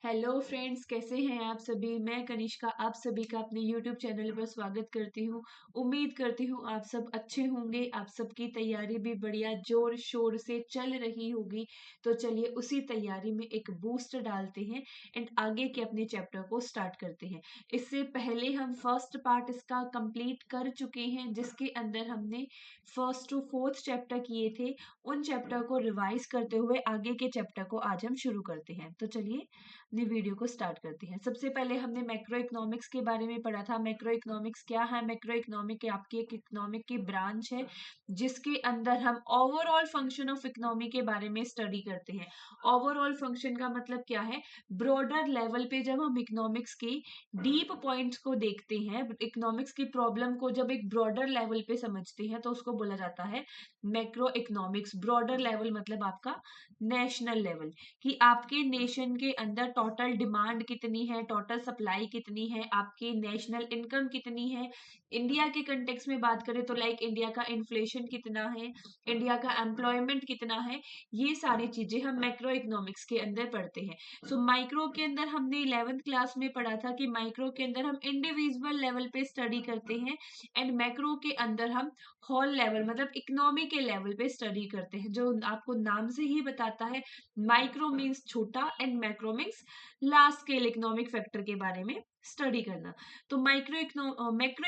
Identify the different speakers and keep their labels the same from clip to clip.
Speaker 1: Hello friends, कैसे हैं आप सभी। मैं कनिष्का आप सभी का अपने यूट्यूब चैनल पर स्वागत करती हूँ। उम्मीद करती हूँ आप सब अच्छे होंगे। आप सबकी तैयारी भी बढ़िया जोर शोर से चल रही होगी। तो चलिए उसी तैयारी में एक बूस्ट डालते हैं एंड आगे के अपने चैप्टर को स्टार्ट करते हैं। इससे पहले हम फर्स्ट पार्ट इसका कंप्लीट कर चुके हैं, जिसके अंदर हमने फर्स्ट टू फोर्थ चैप्टर किए थे। उन चैप्टर को रिवाइज करते हुए आगे के चैप्टर को आज हम शुरू करते हैं। तो चलिए अपनी वीडियो को स्टार्ट करते हैं। सबसे पहले हमने मैक्रो इकोनॉमिक्स के बारे में पढ़ा था। मैक्रो इकोनॉमिक्स क्या है? मैक्रो इकोनॉमिक आपकी एक इकोनॉमिक की ब्रांच है, जिसके अंदर हम ओवरऑल फंक्शन ऑफ इकोनॉमी के बारे में स्टडी करते हैं। ओवरऑल फंक्शन का मतलब क्या है? ब्रॉडर लेवल पे जब हम इकोनॉमिक्स के डीप पॉइंट्स को देखते हैं, इकोनॉमिक्स की प्रॉब्लम को जब एक ब्रॉडर लेवल पे समझते हैं, तो उसको बोला जाता है मैक्रो इकोनॉमिक्स। ब्रॉडर लेवल मतलब आपका नेशनल लेवल, कि आपके नेशन के अंदर टोटल डिमांड कितनी है, टोटल सप्लाई कितनी है, आपकी नेशनल इनकम कितनी है। इंडिया के कंटेक्स में बात करें तो लाइक इंडिया का इन्फ्लेशन कितना है, इंडिया का एम्प्लॉयमेंट कितना है, ये सारी चीजें हम मैक्रो इकोनॉमिक्स के अंदर पढ़ते हैं। सो माइक्रो के अंदर हमने 11th क्लास में पढ़ा था कि माइक्रो के अंदर हम इंडिविजुअल लेवल पे स्टडी करते हैं एंड मैक्रो के अंदर हम होल लेवल मतलब इकोनॉमी के लेवल पे स्टडी करते हैं, जो आपको नाम से ही बताता है। माइक्रो मीन्स छोटा and macro means large scale economic factor के बारे में स्टडी करना। तो मैक्रो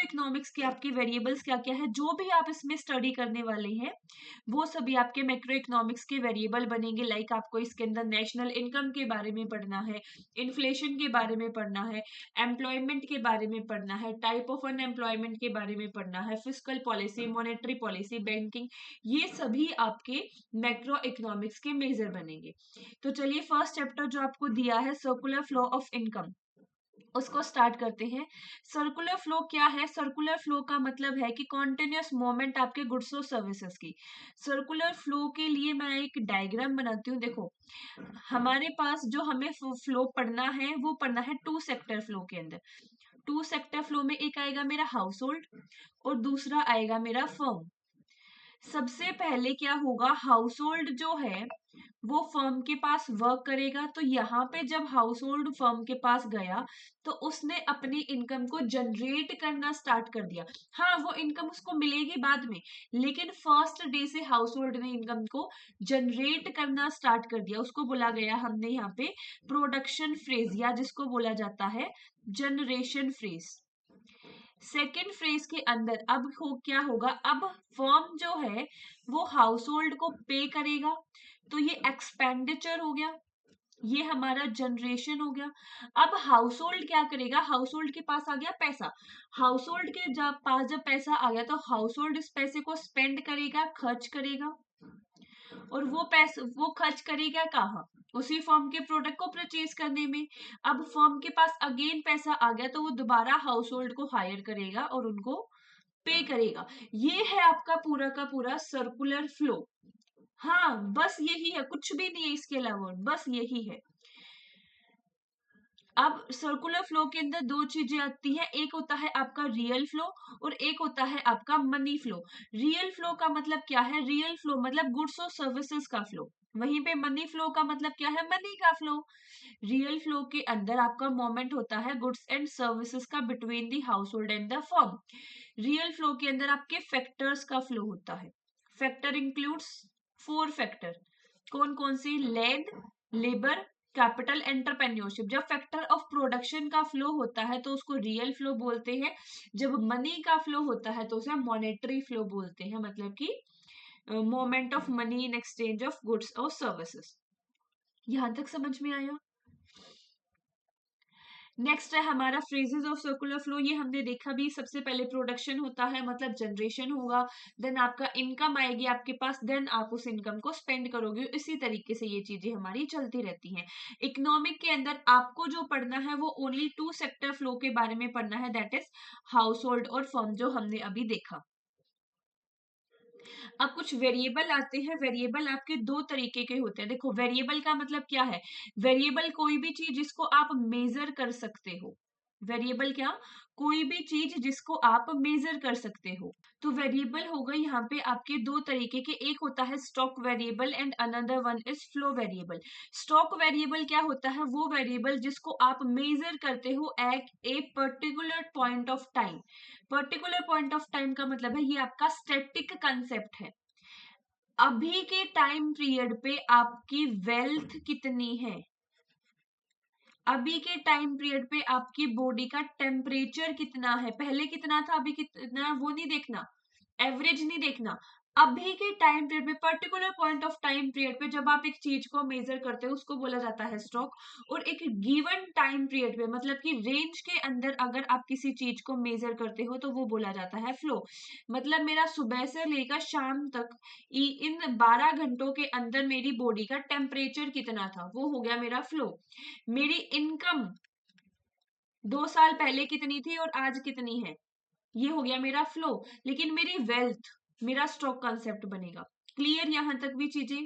Speaker 1: इकोनॉमिक्स के आपके वेरिएबल्स क्या क्या है, जो भी आप इसमें स्टडी करने वाले हैं वो सभी आपके मैक्रो इकोनॉमिक्स के वेरिएबल बनेंगे। लाइक आपको इसके अंदर नेशनल इनकम के बारे में पढ़ना है, इन्फ्लेशन के बारे में पढ़ना है, एम्प्लॉयमेंट के बारे में पढ़ना है, टाइप ऑफ अनएम्प्लॉयमेंट के बारे में पढ़ना है, fiscal policy, monetary policy, banking, ये सभी आपके मैक्रो इकोनॉमिक्स के मेजर बनेंगे। तो चलिए फर्स्ट चैप्टर जो आपको दिया है सर्कुलर फ्लो ऑफ इनकम, उसको स्टार्ट करते हैं। सर्कुलर फ्लो क्या है? सर्कुलर फ्लो का मतलब है कि कॉन्टिन्यूअस मूवमेंट आपके गुड्स और सर्विसेज की। सर्कुलर फ्लो के लिए मैं एक डायग्राम बनाती हूँ। देखो, हमारे पास जो हमें फ्लो पढ़ना है वो पढ़ना है टू सेक्टर फ्लो के अंदर। टू सेक्टर फ्लो में एक आएगा मेरा हाउस होल्ड और दूसरा आएगा मेरा फर्म। सबसे पहले क्या होगा, हाउस होल्ड जो है वो फर्म के पास वर्क करेगा। तो यहाँ पे जब हाउस होल्ड फर्म के पास गया तो उसने अपनी इनकम को जनरेट करना स्टार्ट कर दिया। हाँ, वो इनकम उसको मिलेगी बाद में, लेकिन फर्स्ट डे से हाउस होल्ड ने इनकम को जनरेट करना स्टार्ट कर दिया। उसको बोला गया हमने यहाँ पे प्रोडक्शन फ्रेज, या जिसको बोला जाता है जनरेशन फ्रेज। सेकेंड फ्रेज के अंदर अब क्या होगा, अब फर्म जो है वो हाउस होल्ड को पे करेगा। तो ये एक्सपेंडिचर हो गया, ये हमारा जनरेशन हो गया। अब हाउस होल्ड क्या करेगा, हाउस होल्ड के पास आ गया पैसा। हाउस होल्ड के जब पैसा आ गया तो हाउस होल्ड इस पैसे को स्पेंड करेगा, खर्च करेगा। और वो पैसे वो खर्च करेगा कहाँ? उसी फर्म के प्रोडक्ट को परचेज करने में। अब फर्म के पास अगेन पैसा आ गया तो वो दोबारा हाउस होल्ड को हायर करेगा और उनको पे करेगा। ये है आपका पूरा का पूरा सर्कुलर फ्लो। हाँ, बस यही है, कुछ भी नहीं है इसके अलावा, बस यही है। अब सर्कुलर फ्लो के अंदर दो चीजें आती हैं, एक होता है आपका रियल फ्लो और एक होता है आपका मनी फ्लो। रियल फ्लो का मतलब क्या है? रियल फ्लो मतलब गुड्स और सर्विसेज का फ्लो। वहीं पे मनी फ्लो का मतलब क्या है? मनी का फ्लो। रियल फ्लो के अंदर आपका मोमेंट होता है गुड्स एंड सर्विसेज का between the household and the firm. Real flow के अंदर आपके फैक्टर्स का फ्लो होता है। Factor includes 4 factor. कौन कौन सी? Land, labour, capital, entrepreneurship. जब फैक्टर ऑफ प्रोडक्शन का फ्लो होता है तो उसको रियल फ्लो बोलते हैं। जब मनी का फ्लो होता है तो उसे मॉनेटरी फ्लो बोलते हैं, मतलब कि moment of money in exchange of goods और सर्विसेज। यहां तक समझ में आया? नेक्स्ट है हमारा फ्रेजेस ऑफ सर्कुलर फ्लो। ये हमने देखा भी, सबसे पहले प्रोडक्शन होता है मतलब जनरेशन होगा, देन आपका इनकम आएगी आपके पास, देन आप उस इनकम को स्पेंड करोगे। इसी तरीके से ये चीजें हमारी चलती रहती हैं। इकोनॉमिक के अंदर आपको जो पढ़ना है वो ओनली टू सेक्टर फ्लो के बारे में पढ़ना है, दैट इज हाउस होल्ड और फर्म, जो हमने अभी देखा। अब कुछ वेरिएबल आते हैं। वेरिएबल आपके दो तरीके के होते हैं। देखो, वेरिएबल का मतलब क्या है? वेरिएबल कोई भी चीज जिसको आप मेजर कर सकते हो। वेरिएबल क्या? कोई भी चीज जिसको आप मेजर कर सकते हो। तो वेरिएबल हो गई यहाँ पे आपके दो तरीके के, एक होता है stock variable and another one is flow variable. Stock variable क्या होता है? वो वेरिएबल जिसको आप मेजर करते हो at a particular point of time. Particular point of time का मतलब है ये आपका स्टैटिक कंसेप्ट है। अभी के टाइम पीरियड पे आपकी वेल्थ कितनी है, अभी के टाइम पीरियड पे आपकी बॉडी का टेम्परेचर कितना है, पहले कितना था अभी कितना, वो नहीं देखना, एवरेज नहीं देखना। अभी के टाइम पीरियड पे, particular point of time period पे जब आप एक चीज को मेजर करते हो उसको बोला जाता है स्टॉक। और एक गिवन टाइम पीरियड पे मतलब कि रेंज के अंदर अगर आप किसी चीज को मेजर करते हो तो वो बोला जाता है फ्लो। मतलब मेरा सुबह से लेकर शाम तक इन 12 घंटों के अंदर मेरी बॉडी का टेम्परेचर कितना था, वो हो गया मेरा फ्लो। मेरी इनकम 2 साल पहले कितनी थी और आज कितनी है, ये हो गया मेरा फ्लो। लेकिन मेरी वेल्थ मेरा स्टॉक कंसेप्ट बनेगा। क्लियर यहां तक भी चीजें?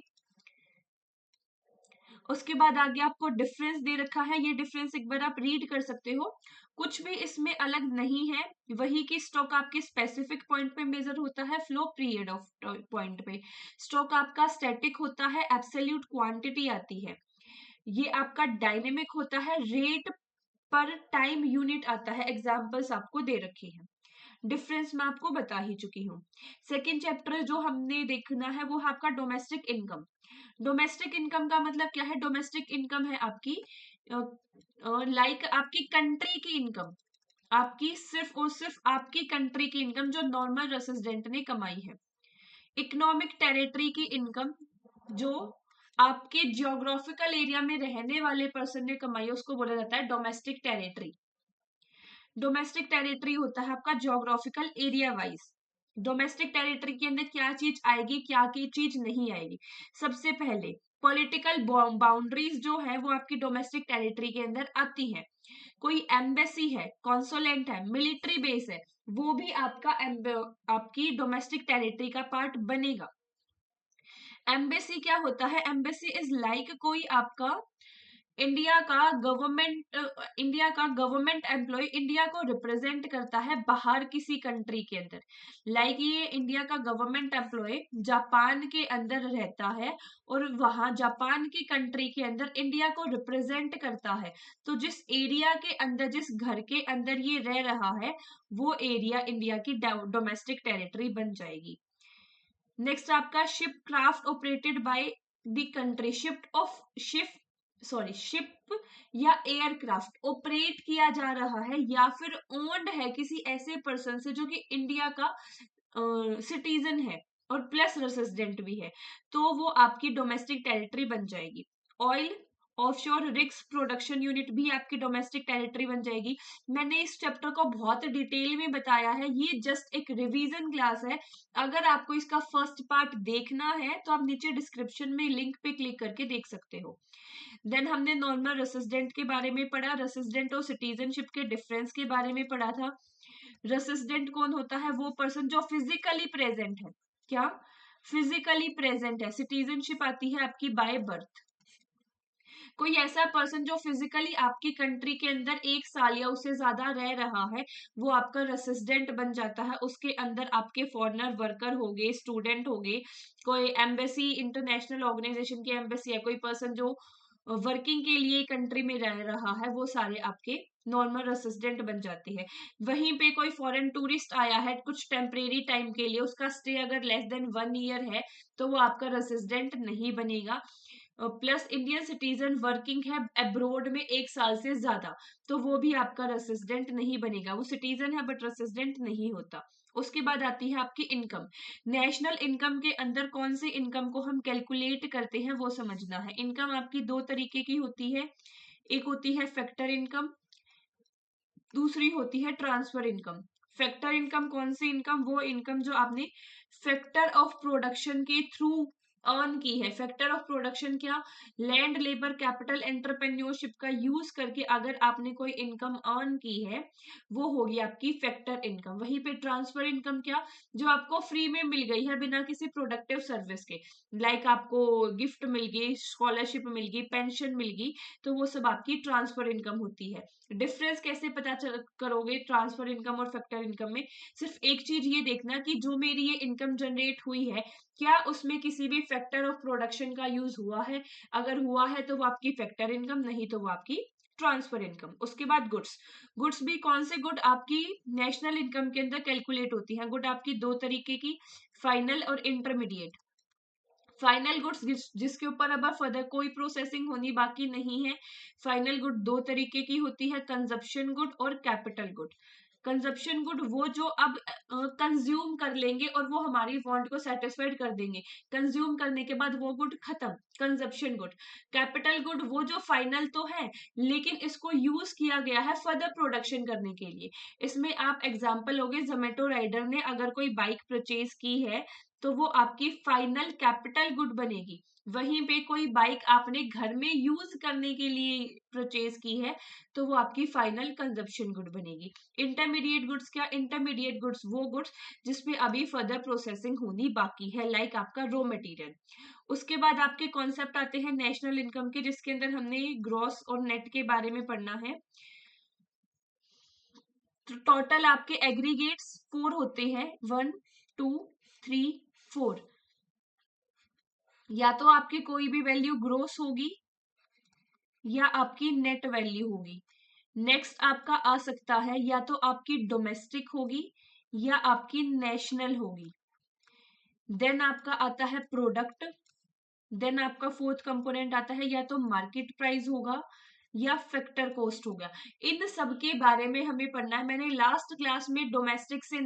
Speaker 1: उसके बाद आगे आपको डिफरेंस दे रखा है, ये डिफरेंस एक बार आप रीड कर सकते हो। कुछ भी इसमें अलग नहीं है, वही की स्टॉक आपके स्पेसिफिक पॉइंट पे मेजर होता है, फ्लो पीरियड ऑफ पॉइंट पे। स्टॉक आपका स्टैटिक होता है, एब्सोल्यूट क्वांटिटी आती है। ये आपका डायनेमिक होता है, रेट पर टाइम यूनिट आता है। एग्जाम्पल्स आपको दे रखे हैं, डिफरेंस मैं आपको बता ही चुकी हूँ। सेकेंड चैप्टर जो हमने देखना है वो है आपका डोमेस्टिक इनकम। डोमेस्टिक इनकम का मतलब क्या है? डोमेस्टिक इनकम है आपकी लाइक आपकी कंट्री की इनकम, आपकी सिर्फ और सिर्फ आपकी कंट्री की इनकम जो नॉर्मल रेसिडेंट ने कमाई है। इकोनॉमिक टेरिटरी की इनकम जो आपके जियोग्राफिकल एरिया में रहने वाले पर्सन ने कमाई है उसको बोला जाता है डोमेस्टिक टेरिटरी। डोमेस्टिक टेरिटरी होता है आपका geographical area wise. Domestic territory के अंदर क्या चीज आएगी, क्या की चीज नहीं आएगी? सबसे पहले पॉलिटिकल बाउंड्रीज जो है वो आपकी डोमेस्टिक टेरिटरी के अंदर आती है। कोई एम्बेसी है, कॉन्सुलेट है, मिलिट्री बेस है, वो भी आपका आपकी डोमेस्टिक टेरिटरी का पार्ट बनेगा। एम्बेसी क्या होता है? एम्बेसी इज लाइक कोई आपका इंडिया का गवर्नमेंट एम्प्लॉय इंडिया को रिप्रेजेंट करता है बाहर किसी कंट्री के अंदर। लाइक ये इंडिया का गवर्नमेंट एम्प्लॉय जापान के अंदर रहता है और वहां जापान की कंट्री के अंदर इंडिया को रिप्रेजेंट करता है। तो जिस एरिया के अंदर, जिस घर के अंदर ये रह रहा है, वो एरिया इंडिया की डोमेस्टिक टेरिटरी बन जाएगी। नेक्स्ट आपका ship craft operated by the country. Ship या एयरक्राफ्ट ऑपरेट किया जा रहा है या फिर ओन्ड है किसी ऐसे पर्सन से जो कि इंडिया का सिटीजन है और प्लस रेसिडेंट भी है, तो वो आपकी डोमेस्टिक टेरिटरी बन जाएगी। Oil offshore rigs production unit भी आपकी डोमेस्टिक टेरिटरी बन जाएगी। मैंने इस चैप्टर को बहुत डिटेल में बताया है, ये जस्ट एक रिवीजन क्लास है। अगर आपको इसका फर्स्ट पार्ट देखना है तो आप नीचे डिस्क्रिप्शन में लिंक पे क्लिक करके देख सकते हो। देन हमने नॉर्मल रेसिडेंट के बारे में पढ़ा, रेसिडेंट और सिटीजनशिप के डिफरेंस के बारे में पढ़ा था। रेसिडेंट कौन होता है? वो पर्सन जो फिजिकली प्रेजेंट है। क्या? फिजिकली प्रेजेंट है। सिटीजनशिप आती है आपकी बाय बर्थ। कोई ऐसा पर्सन जो फिजिकली आपकी कंट्री के अंदर 1 साल या उससे ज्यादा रह रहा है, वो आपका रेसिडेंट बन जाता है। उसके अंदर आपके फॉरेनर वर्कर हो गए, स्टूडेंट हो गए, कोई एम्बेसी, इंटरनेशनल ऑर्गेनाइजेशन की एम्बेसी है, कोई पर्सन जो वर्किंग के लिए कंट्री में रह रहा है, वो सारे आपके नॉर्मल रेसिडेंट बन जाते हैं। वहीं पे कोई फॉरेन टूरिस्ट आया है कुछ टेम्परेरी टाइम के लिए, उसका स्टे अगर लेस देन 1 ईयर है तो वो आपका रेसिडेंट नहीं बनेगा। प्लस इंडियन सिटीजन वर्किंग है अब्रोड में 1 साल से ज्यादा, तो वो भी आपका रेसिडेंट नहीं बनेगा। वो सिटीजन है बट रेसिडेंट नहीं होता। उसके बाद आती है आपकी इनकम। नेशनल इनकम के अंदर कौन सी इनकम को हम कैलकुलेट करते हैं वो समझना है। इनकम आपकी दो तरीके की होती है, एक होती है फैक्टर इनकम, दूसरी होती है ट्रांसफर इनकम। फैक्टर इनकम कौन सी इनकम? वो इनकम जो आपने फैक्टर ऑफ प्रोडक्शन के थ्रू अर्न की है। फैक्टर ऑफ प्रोडक्शन क्या, लैंड, लेबर, कैपिटल, एंटरप्रेन्योरशिप का यूज करके अगर आपने कोई इनकम अर्न की है वो होगी आपकी फैक्टर इनकम। वहीं पे ट्रांसफर इनकम क्या, जो आपको फ्री में मिल गई है बिना किसी प्रोडक्टिव सर्विस के, लाइक आपको गिफ्ट मिल गई, स्कॉलरशिप मिल गई, पेंशन मिल गई, तो वो सब आपकी ट्रांसफर इनकम होती है। डिफरेंस कैसे पता करोगे ट्रांसफर इनकम और फैक्टर इनकम में, सिर्फ एक चीज ये देखना कि जो मेरी ये इनकम जनरेट हुई है क्या उसमें किसी भी फैक्टर ऑफ प्रोडक्शन का यूज हुआ है, अगर हुआ है तो वो आपकी फैक्टर इनकम, नहीं तो वो आपकी ट्रांसफर इनकम। उसके बाद गुड्स, गुड्स भी कौन से गुड आपकी नेशनल इनकम के अंदर कैलकुलेट होती है। गुड आपकी दो तरीके की, फाइनल और इंटरमीडिएट। फाइनल गुड्स जिसके ऊपर अब फर्दर कोई प्रोसेसिंग होनी बाकी नहीं है। फाइनल गुड दो तरीके की होती है, कंजप्शन गुड और कैपिटल गुड। कंजप्शन गुड वो जो अब कंज्यूम कर लेंगे और वो हमारी वांट को सेटिस्फाइड कर देंगे, कंज्यूम करने के बाद वो गुड खत्म, कंजप्शन गुड। कैपिटल गुड वो जो फाइनल तो है लेकिन इसको यूज किया गया है फर्दर प्रोडक्शन करने के लिए। इसमें आप एग्जांपल होगे, जोमेटो राइडर ने अगर कोई बाइक परचेज की है तो वो आपकी फाइनल कैपिटल गुड बनेगी। वहीं पे कोई बाइक आपने घर में यूज करने के लिए परचेज की है तो वो आपकी फाइनल कंजप्शन गुड बनेगी। इंटरमीडिएट गुड्स क्या, इंटरमीडिएट गुड्स वो गुड्स जिसमें अभी फर्दर प्रोसेसिंग होनी बाकी है, लाइक आपका रॉ मटेरियल। उसके बाद आपके कॉन्सेप्ट आते हैं नेशनल इनकम के, जिसके अंदर हमने ग्रॉस और नेट के बारे में पढ़ना है। तो टोटल आपके एग्रीगेट्स 4 होते हैं, 1 2 3 4। या तो आपकी कोई भी वैल्यू ग्रोस होगी या आपकी नेट वैल्यू होगी। नेक्स्ट आपका आ सकता है या तो आपकी डोमेस्टिक होगी या आपकी नेशनल होगी। देन आपका आता है प्रोडक्ट। देन आपका फोर्थ कंपोनेंट आता है या तो मार्केट प्राइस होगा या फैक्टर कॉस्ट होगा। इन सब के बारे में हमें पढ़ना है। मैंने लास्ट क्लास में डोमेस्टिक से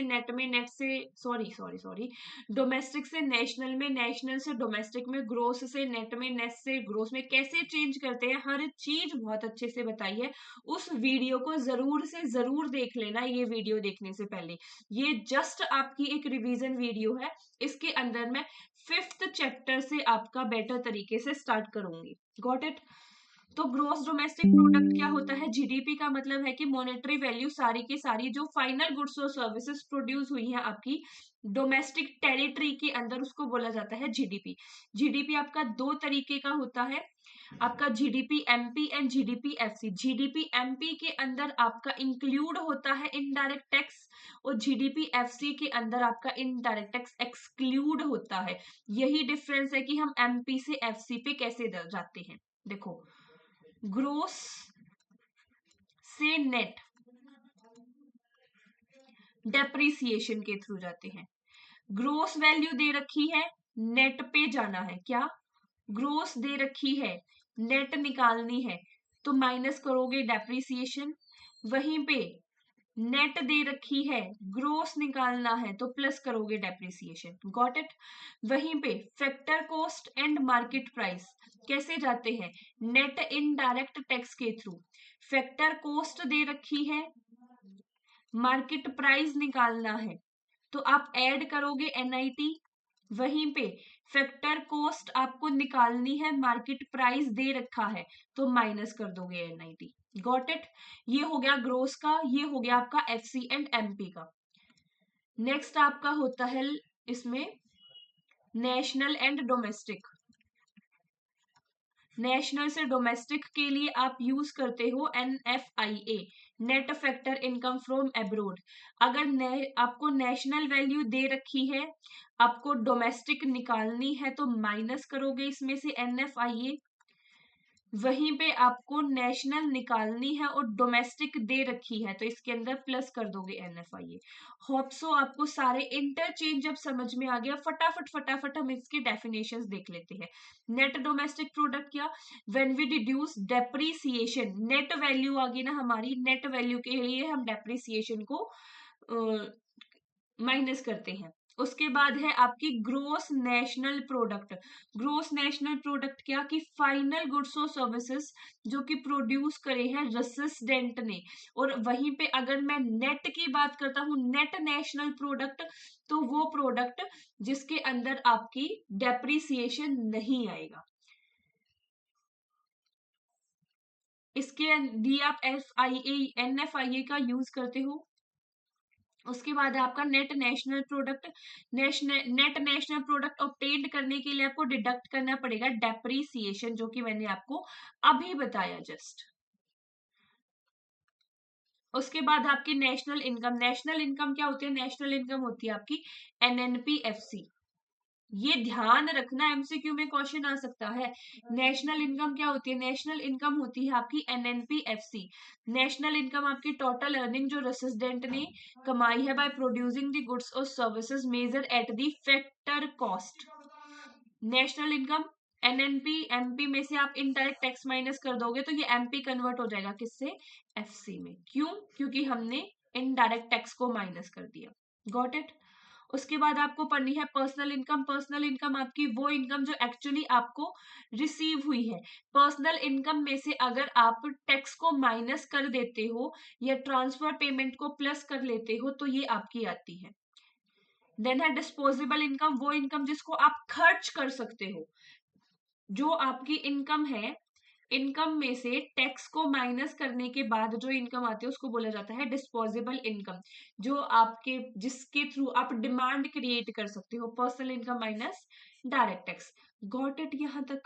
Speaker 1: नेट में, नेट से सॉरी सॉरी सॉरी डोमेस्टिक से नेशनल में, नेशनल से डोमेस्टिक में, ग्रोस से नेट में, नेट से ग्रोस में कैसे चेंज करते हैं, हर चीज बहुत अच्छे से बताई है। उस वीडियो को जरूर से जरूर देख लेना ये वीडियो देखने से पहले। ये जस्ट आपकी एक रिवीजन वीडियो है। इसके अंदर मैं 5th चैप्टर से आपका बेटर तरीके से स्टार्ट करूंगी। Got it. तो ग्रोस डोमेस्टिक प्रोडक्ट क्या होता है, जीडीपी का मतलब है कि मॉनेटरी वैल्यू सारी की सारी जो फाइनल गुड्स और सर्विसेज प्रोड्यूस हुई हैं आपकी डोमेस्टिक टेरिटरी के अंदर, उसको बोला जाता है जीडीपी। जीडीपी आपका दो तरीके का होता है, आपका GDP MP and GDP FC. GDP MP के अंदर आपका इंक्लूड होता है इनडायरेक्ट टैक्स और जीडीपी एफसी के अंदर आपका इनडायरेक्ट टैक्स एक्सक्लूड होता है। यही डिफरेंस है कि हम एमपी से एफसी पे कैसे जाते हैं। देखो, ग्रोस से नेट डेप्रिसिएशन के थ्रू जाते हैं। ग्रोस वैल्यू दे रखी है, नेट पे जाना है। क्या, ग्रोस दे रखी है, नेट निकालनी है तो माइनस करोगे डेप्रिसिएशन। वहीं पे नेट दे रखी है, ग्रोस निकालना है तो प्लस करोगे डेप्रिसिएशन। Got it. वहीं पे factor cost and market price कैसे जाते हैं, नेट इनडायरेक्ट टैक्स के थ्रू। फैक्टर कॉस्ट दे रखी है, मार्केट प्राइस निकालना है तो आप ऐड करोगे एनआईटी। वहीं पे फैक्टर कॉस्ट आपको निकालनी है, मार्केट प्राइस दे रखा है तो माइनस कर दोगे एनआईटी। Got it. ये हो गया ग्रोस का, ये हो गया आपका एफसी एंड एमपी का। नेक्स्ट आपका होता है इसमें नेशनल एंड डोमेस्टिक। नेशनल से डोमेस्टिक के लिए आप यूज करते हो NFIA, net factor income from abroad. अगर आपको नेशनल वैल्यू दे रखी है, आपको डोमेस्टिक निकालनी है तो माइनस करोगे इसमें से NFIA। वहीं पे आपको नेशनल निकालनी है और डोमेस्टिक दे रखी है तो इसके अंदर प्लस कर दोगे NFIA। होप सो आपको सारे इंटरचेंज जब समझ में आ गया। फटाफट फटाफट हम इसके डेफिनेशंस देख लेते हैं। नेट डोमेस्टिक प्रोडक्ट क्या, when we deduce depreciation, net value आ गई ना हमारी, नेट वैल्यू के लिए हम डेप्रिसिएशन को माइनस करते हैं। उसके बाद है आपकी gross national product. Gross national product क्या कि फाइनल गुड्स और सर्विसेज जो कि प्रोड्यूस करे हैं रेसिडेंट ने। और वहीं पे अगर मैं नेट की बात करता हूं, नेट नेशनल प्रोडक्ट, तो वो प्रोडक्ट जिसके अंदर आपकी डेप्रिसिएशन नहीं आएगा। इसके लिए आप NFIA का यूज करते हो। उसके बाद है आपका net national product. Net national product obtained करने के लिए आपको डिडक्ट करना पड़ेगा डेप्रिसिएशन, जो कि मैंने आपको अभी बताया जस्ट। उसके बाद आपकी नेशनल इनकम। नेशनल इनकम क्या होती है? नेशनल इनकम होती है आपकी NNPFC। ये ध्यान रखना, MCQ में क्वेश्चन आ सकता है। नेशनल इनकम क्या होती है? नेशनल इनकम होती है आपकी NNPFC। नेशनल इनकम आपकी टोटल अर्निंग जो रेसिडेंट ने कमाई है बाय प्रोड्यूसिंग द गुड्स और services measure at the factor cost. National income NNP MP में से आप इनडायरेक्ट टैक्स माइनस कर दोगे तो ये MP कन्वर्ट हो जाएगा किससे? FC में। क्यों? क्योंकि हमने इनडायरेक्ट टैक्स को माइनस कर दिया। Got it? उसके बाद आपको पढ़नी है पर्सनल इनकम। पर्सनल इनकम आपकी वो इनकम जो एक्चुअली आपको रिसीव हुई है। पर्सनल इनकम में से अगर आप टैक्स को माइनस कर देते हो या ट्रांसफर पेमेंट को प्लस कर लेते हो तो ये आपकी आती है। देन है डिस्पोजेबल इनकम, वो इनकम जिसको आप खर्च कर सकते हो। जो आपकी इनकम है, इनकम में से टैक्स को माइनस करने के बाद जो इनकम आती है उसको बोला जाता है डिस्पोजेबल इनकम, जो आपके जिसके थ्रू आप डिमांड क्रिएट कर सकते हो। Personal income minus direct tax. Got it यहां तक?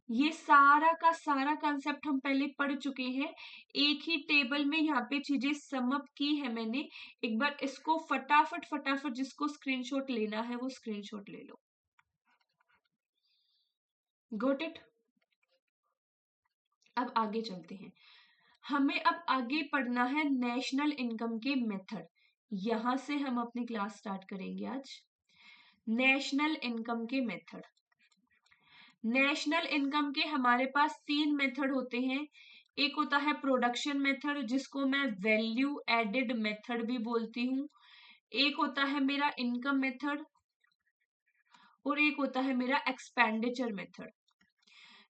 Speaker 1: ये सारा का सारा कंसेप्ट हम पहले पढ़ चुके हैं। एक ही टेबल में यहाँ पे चीजें समअप की है मैंने। एक बार इसको फटाफट फटाफट जिसको स्क्रीनशॉट लेना है वो स्क्रीनशॉट ले लो। Got it? अब आगे चलते हैं। हमें अब आगे पढ़ना है नेशनल इनकम के मेथड। यहां से हम अपनी क्लास स्टार्ट करेंगे आज। नेशनल इनकम के मेथड। नेशनल इनकम के हमारे पास 3 मेथड होते हैं। एक होता है प्रोडक्शन मेथड जिसको मैं वैल्यू एडेड मेथड भी बोलती हूँ। एक होता है मेरा इनकम मेथड और एक होता है मेरा एक्सपेंडिचर मेथड।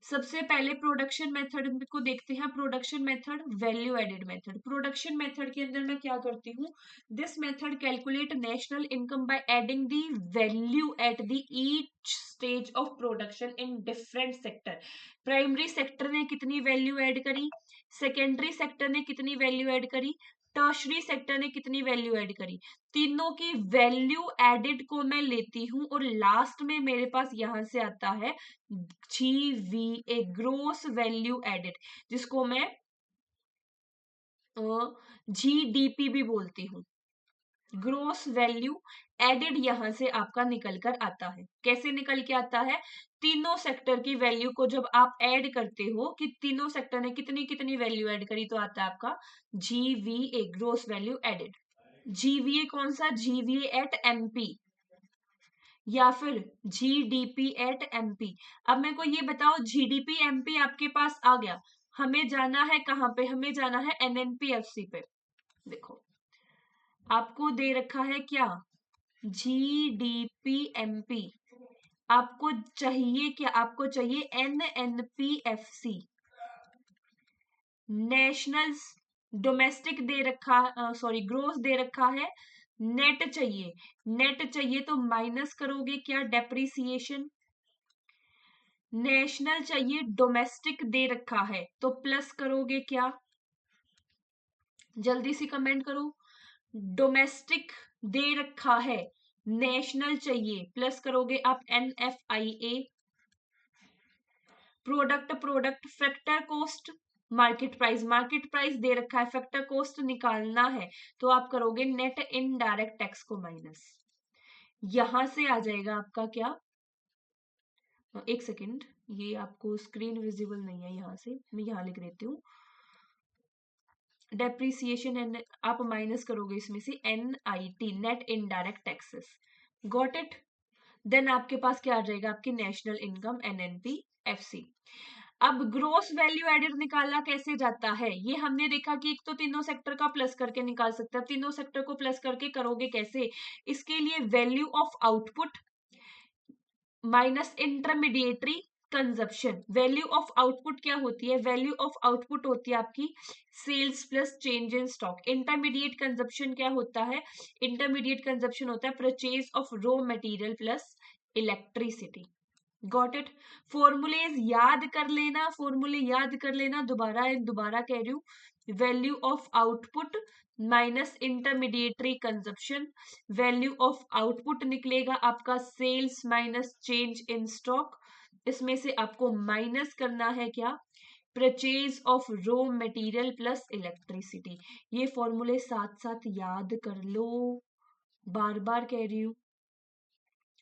Speaker 1: सबसे पहले प्रोडक्शन मेथड को देखते हैं। Production method, value added method. Production method के अंदर मैं क्या करती हूँ? This method calculate national income by adding the value at the each stage of production in different sector. Primary sector ने कितनी वैल्यू ऐड करी, सेकेंडरी सेक्टर ने कितनी वैल्यू ऐड करी, टर्शरी सेक्टर ने कितनी वैल्यू ऐड करी, तीनों की वैल्यू एडेड को मैं लेती हूँ और लास्ट में मेरे पास यहां से आता है GVA, ग्रोस वैल्यू एडेड, जिसको मैं GDP भी बोलती हूँ। ग्रोस वैल्यू एडेड यहां से आपका निकल कर आता है। कैसे निकल के आता है? तीनों सेक्टर की वैल्यू को जब आप ऐड करते हो कि तीनों सेक्टर ने कितनी कितनी वैल्यू ऐड करी तो आता है आपका GVA, gross value added. GVA कौन सा? GVA एट MP या फिर GDP एट MP। अब मेरे को ये बताओ, GDP MP आपके पास आ गया, हमें जाना है कहां पे? हमें जाना है NNPFC पे। देखो आपको दे रखा है क्या? GDP MP। आपको चाहिए क्या? आपको चाहिए NNPFC, नेशनल डोमेस्टिक दे रखा, सॉरी ग्रोस दे रखा है। नेट चाहिए, नेट चाहिए तो माइनस करोगे क्या? डेप्रिसिएशन। नेशनल चाहिए, डोमेस्टिक दे रखा है तो प्लस करोगे क्या? जल्दी से कमेंट करो। डोमेस्टिक दे रखा है, नेशनल चाहिए, प्लस करोगे आप NFIA। Product, product factor cost, market price, market price दे रखा है, फैक्टर कॉस्ट निकालना है तो आप करोगे नेट इनडायरेक्ट टैक्स को माइनस। यहां से आ जाएगा आपका क्या? एक सेकेंड, ये आपको स्क्रीन विजिबल नहीं है, यहां से मैं यहां लिख देती हूँ। डेप्रिसिएशन एंड आप माइनस करोगे इसमें से NIT, net indirect taxes. Got it? Then आपके पास क्या आ जाएगा? आपकी नेशनल इनकम NNPFC। अब ग्रोस वैल्यू एडेड निकाला कैसे जाता है, ये हमने देखा कि एक तो तीनों सेक्टर का प्लस करके निकाल सकते हैं। तीनों सेक्टर को प्लस करके करोगे कैसे, इसके लिए value of output minus intermediatory consumption. Value of output क्या होती है, वैल्यू ऑफ आउटपुट होती है आपकी sales plus change in stock. Intermediate consumption क्या होता है, इंटरमीडिएट कंजप्शन होता है purchase of raw material plus electricity. Got it. Formulae याद कर लेना, फॉर्मूले याद कर लेना, दोबारा कह रही हूँ। Value of output minus intermediatory consumption, value of output निकलेगा आपका sales minus change in stock. इसमें से आपको माइनस करना है क्या, purchase of raw material plus electricity. ये फॉर्मूले साथ साथ याद कर लो, बार बार कह रही हूँ।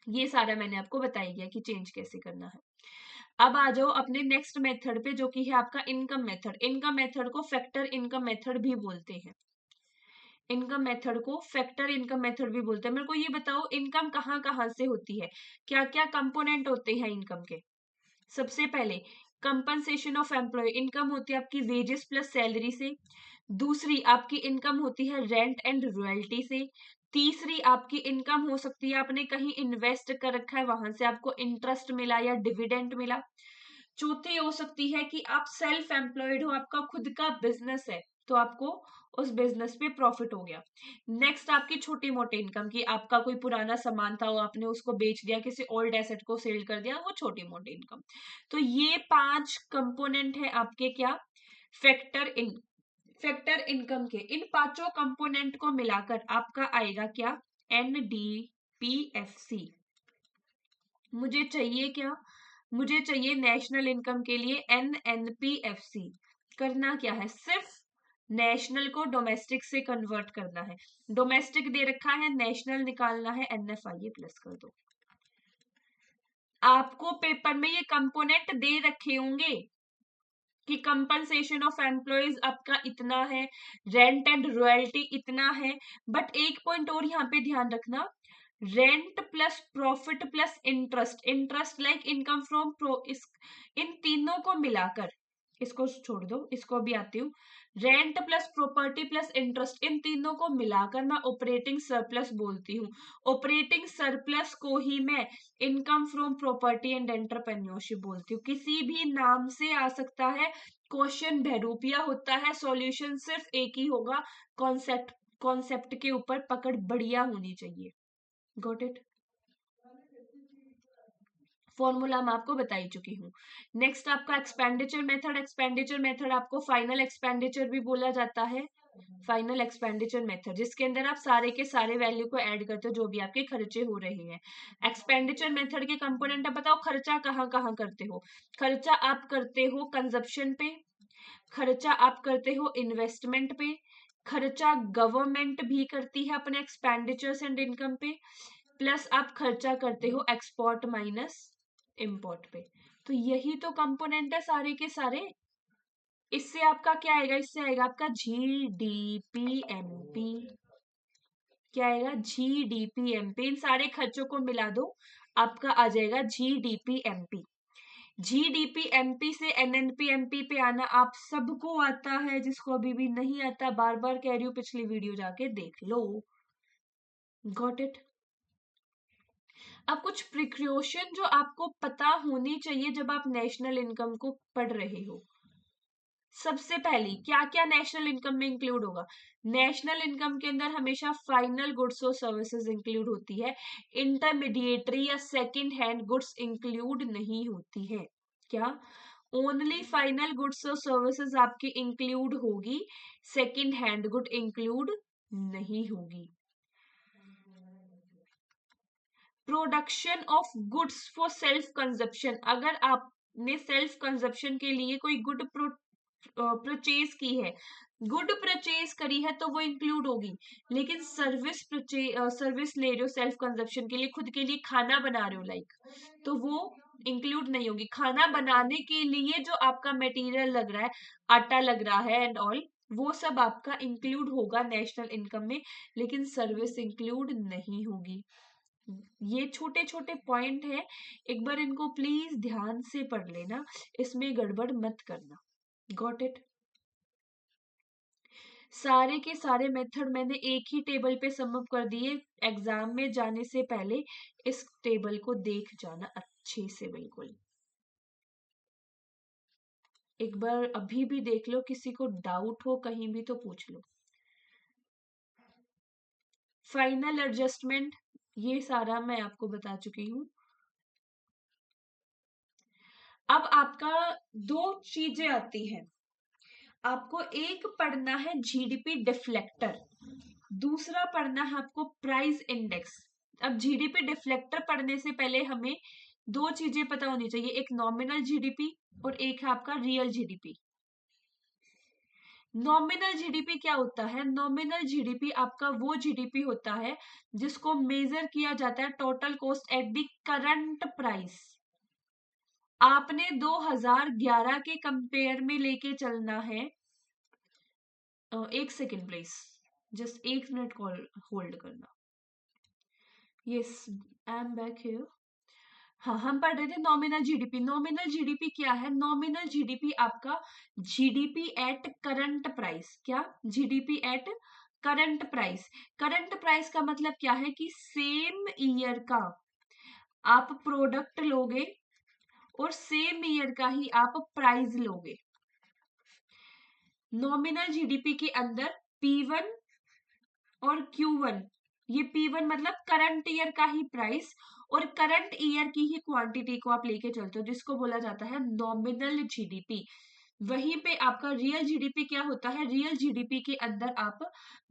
Speaker 1: ये सारा मैंने आपको बता ही दिया कि चेंज कैसे करना है। अब आ जाओ अपने नेक्स्ट मेथड पे, जो कि है आपका इनकम मेथड। इनकम मेथड को फैक्टर इनकम मेथड भी बोलते हैं। इनकम मेथड को फैक्टर इनकम मेथड भी बोलते हैं। मेरे को ये बताओ इनकम कहाँ कहाँ से होती है, क्या क्या कंपोनेंट होते हैं इनकम के। सबसे पहले कंपनसेशन ऑफ एम्प्लॉय, इनकम होती है आपकी वेजेस प्लस सैलरी से। दूसरी आपकी इनकम होती है रेंट एंड रॉयल्टी से। तीसरी आपकी इनकम हो सकती है आपने कहीं इन्वेस्ट कर रखा है, वहां से आपको इंटरेस्ट मिला या डिविडेंड मिला। चौथी हो सकती है कि आप सेल्फ एम्प्लॉयड हो, आपका खुद का बिजनेस है, तो आपको उस बिजनेस पे प्रॉफिट हो गया। नेक्स्ट आपकी छोटी मोटी इनकम की, आपका कोई पुराना सामान था वो आपने उसको बेच दिया, किसी ओल्ड एसेट को सेल कर दिया, वो छोटी मोटी इनकम। तो ये 5 कंपोनेंट है आपके क्या, फैक्टर फैक्टर इनकम के। इन पांचों कंपोनेंट को मिलाकर आपका आएगा क्या, NDPFC। मुझे चाहिए क्या, मुझे चाहिए नेशनल इनकम के लिए NNPFC। करना क्या है, सिर्फ नेशनल को डोमेस्टिक से कन्वर्ट करना है। डोमेस्टिक दे रखा है, नेशनल निकालना है, NFIA प्लस कर दो। आपको पेपर में ये कंपोनेंट दे रखे होंगे कि कंपनसेशन ऑफ एम्प्लॉयज आपका इतना है, रेंट एंड रॉयल्टी इतना है। बट एक पॉइंट और यहाँ पे ध्यान रखना, rent plus profit plus interest, interest like income from in तीनों को मिलाकर, इसको छोड़ दो, इसको भी आती हूँ, rent plus property plus interest, इन तीनों को मिलाकर मैं ऑपरेटिंग सरप्लस बोलती हूँ। ऑपरेटिंग सरप्लस को ही मैं income from property and entrepreneurship बोलती हूँ। किसी भी नाम से आ सकता है, क्वेश्चन बहरूपिया होता है, सॉल्यूशन सिर्फ एक ही होगा। कॉन्सेप्ट के ऊपर पकड़ बढ़िया होनी चाहिए। Got it. फॉर्मूला मैं आपको बता ही चुकी हूँ। नेक्स्ट आपका एक्सपेंडिचर मेथड, एक्सपेंडिचर मेथड आपको फाइनल एक्सपेंडिचर भी बोला जाता है। फाइनल एक्सपेंडिचर मेथड जिसके अंदर आप सारे के सारे वैल्यू को ऐड करते हो, जो भी आपके खर्चे हो रहे हैं। एक्सपेंडिचर मेथड के कंपोनेंट बताओ, खर्चा कहाँ कहाँ करते हो। खर्चा आप करते हो कंजप्शन पे, खर्चा आप करते हो इन्वेस्टमेंट पे, खर्चा गवर्नमेंट भी करती है अपने एक्सपेंडिचर्स एंड इनकम पे, प्लस आप खर्चा करते हो एक्सपोर्ट माइनस इंपोर्ट पे। तो यही तो कंपोनेंट है सारे के सारे। इससे आपका क्या आएगा, इससे आएगा आपका GDPMP। क्या आएगा, GDPMP। इन सारे खर्चों को मिला दो, आपका आ जाएगा GDPMP। GDPMP से NNPMP पे आना आप सबको आता है, जिसको अभी भी नहीं आता बार बार कह रही हूँ, पिछली वीडियो जाके देख लो। Got it. अब कुछ प्रिकॉशन जो आपको पता होनी चाहिए जब आप नेशनल इनकम को पढ़ रहे हो। सबसे पहली क्या क्या नेशनल इनकम में इंक्लूड होगा, नेशनल इनकम के अंदर हमेशा फाइनल गुड्स और सर्विसेज इंक्लूड होती है, इंटरमीडिएटरी या सेकंड हैंड गुड्स इंक्लूड नहीं होती है। क्या, ओनली फाइनल गुड्स और सर्विसेज आपकी इंक्लूड होगी, सेकंड हैंड गुड इंक्लूड नहीं होगी। Production of goods for self consumption, अगर आपने सेल्फ कंजप्शन के लिए कोई गुड परचेज की है, गुड परचेज करी है, तो वो इंक्लूड होगी। लेकिन सर्विस ले रहे हो सेल्फ कंजप्शन के लिए, खुद के लिए खाना बना रहे हो लाइक, तो वो इंक्लूड नहीं होगी। खाना बनाने के लिए जो आपका मटेरियल लग रहा है, आटा लग रहा है एंड ऑल, वो सब आपका इंक्लूड होगा नेशनल इनकम में, लेकिन सर्विस इंक्लूड नहीं होगी। ये छोटे छोटे पॉइंट है, एक बार इनको प्लीज ध्यान से पढ़ लेना, इसमें गड़बड़ मत करना। Got it? सारे के सारे मेथड मैंने एक ही टेबल पे समअप कर दिए। एग्जाम में जाने से पहले इस टेबल को देख जाना अच्छे से, बिल्कुल एक बार अभी भी देख लो, किसी को डाउट हो कहीं भी तो पूछ लो। फाइनल एडजस्टमेंट ये सारा मैं आपको बता चुकी हूँ। अब आपका दो चीजें आती हैं, आपको एक पढ़ना है जीडीपी डिफ्लेक्टर, दूसरा पढ़ना है आपको प्राइस इंडेक्स। अब जीडीपी डिफ्लेक्टर पढ़ने से पहले हमें दो चीजें पता होनी चाहिए, एक नॉमिनल जीडीपी और एक है आपका रियल जीडीपी। नॉमिनल जीडीपी क्या होता है? नॉमिनल जीडीपी आपका वो जीडीपी होता है जिसको मेजर किया जाता है total cost at the current price. आपने 2011 के कंपेयर में लेके चलना है। एक सेकेंड प्लीज, जस्ट एक मिनट कॉल होल्ड करना। Yes, I am back here. हाँ, हम पढ़ रहे थे नॉमिनल जीडीपी। नॉमिनल जीडीपी क्या है? नॉमिनल जीडीपी आपका जीडीपी एट करंट प्राइस। क्या? GDP at current price. Current price का मतलब क्या है कि सेम ईयर का आप प्रोडक्ट लोगे और सेम ईयर का ही आप प्राइस लोगे। नॉमिनल जीडीपी के अंदर P1 और Q1, ये P1 मतलब करंट ईयर का ही प्राइस और करंट ईयर की ही क्वांटिटी को आप लेके चलते हो, जिसको बोला जाता है नॉमिनल जीडीपी। वहीं पे आपका रियल जीडीपी क्या होता है? रियल जीडीपी के अंदर आप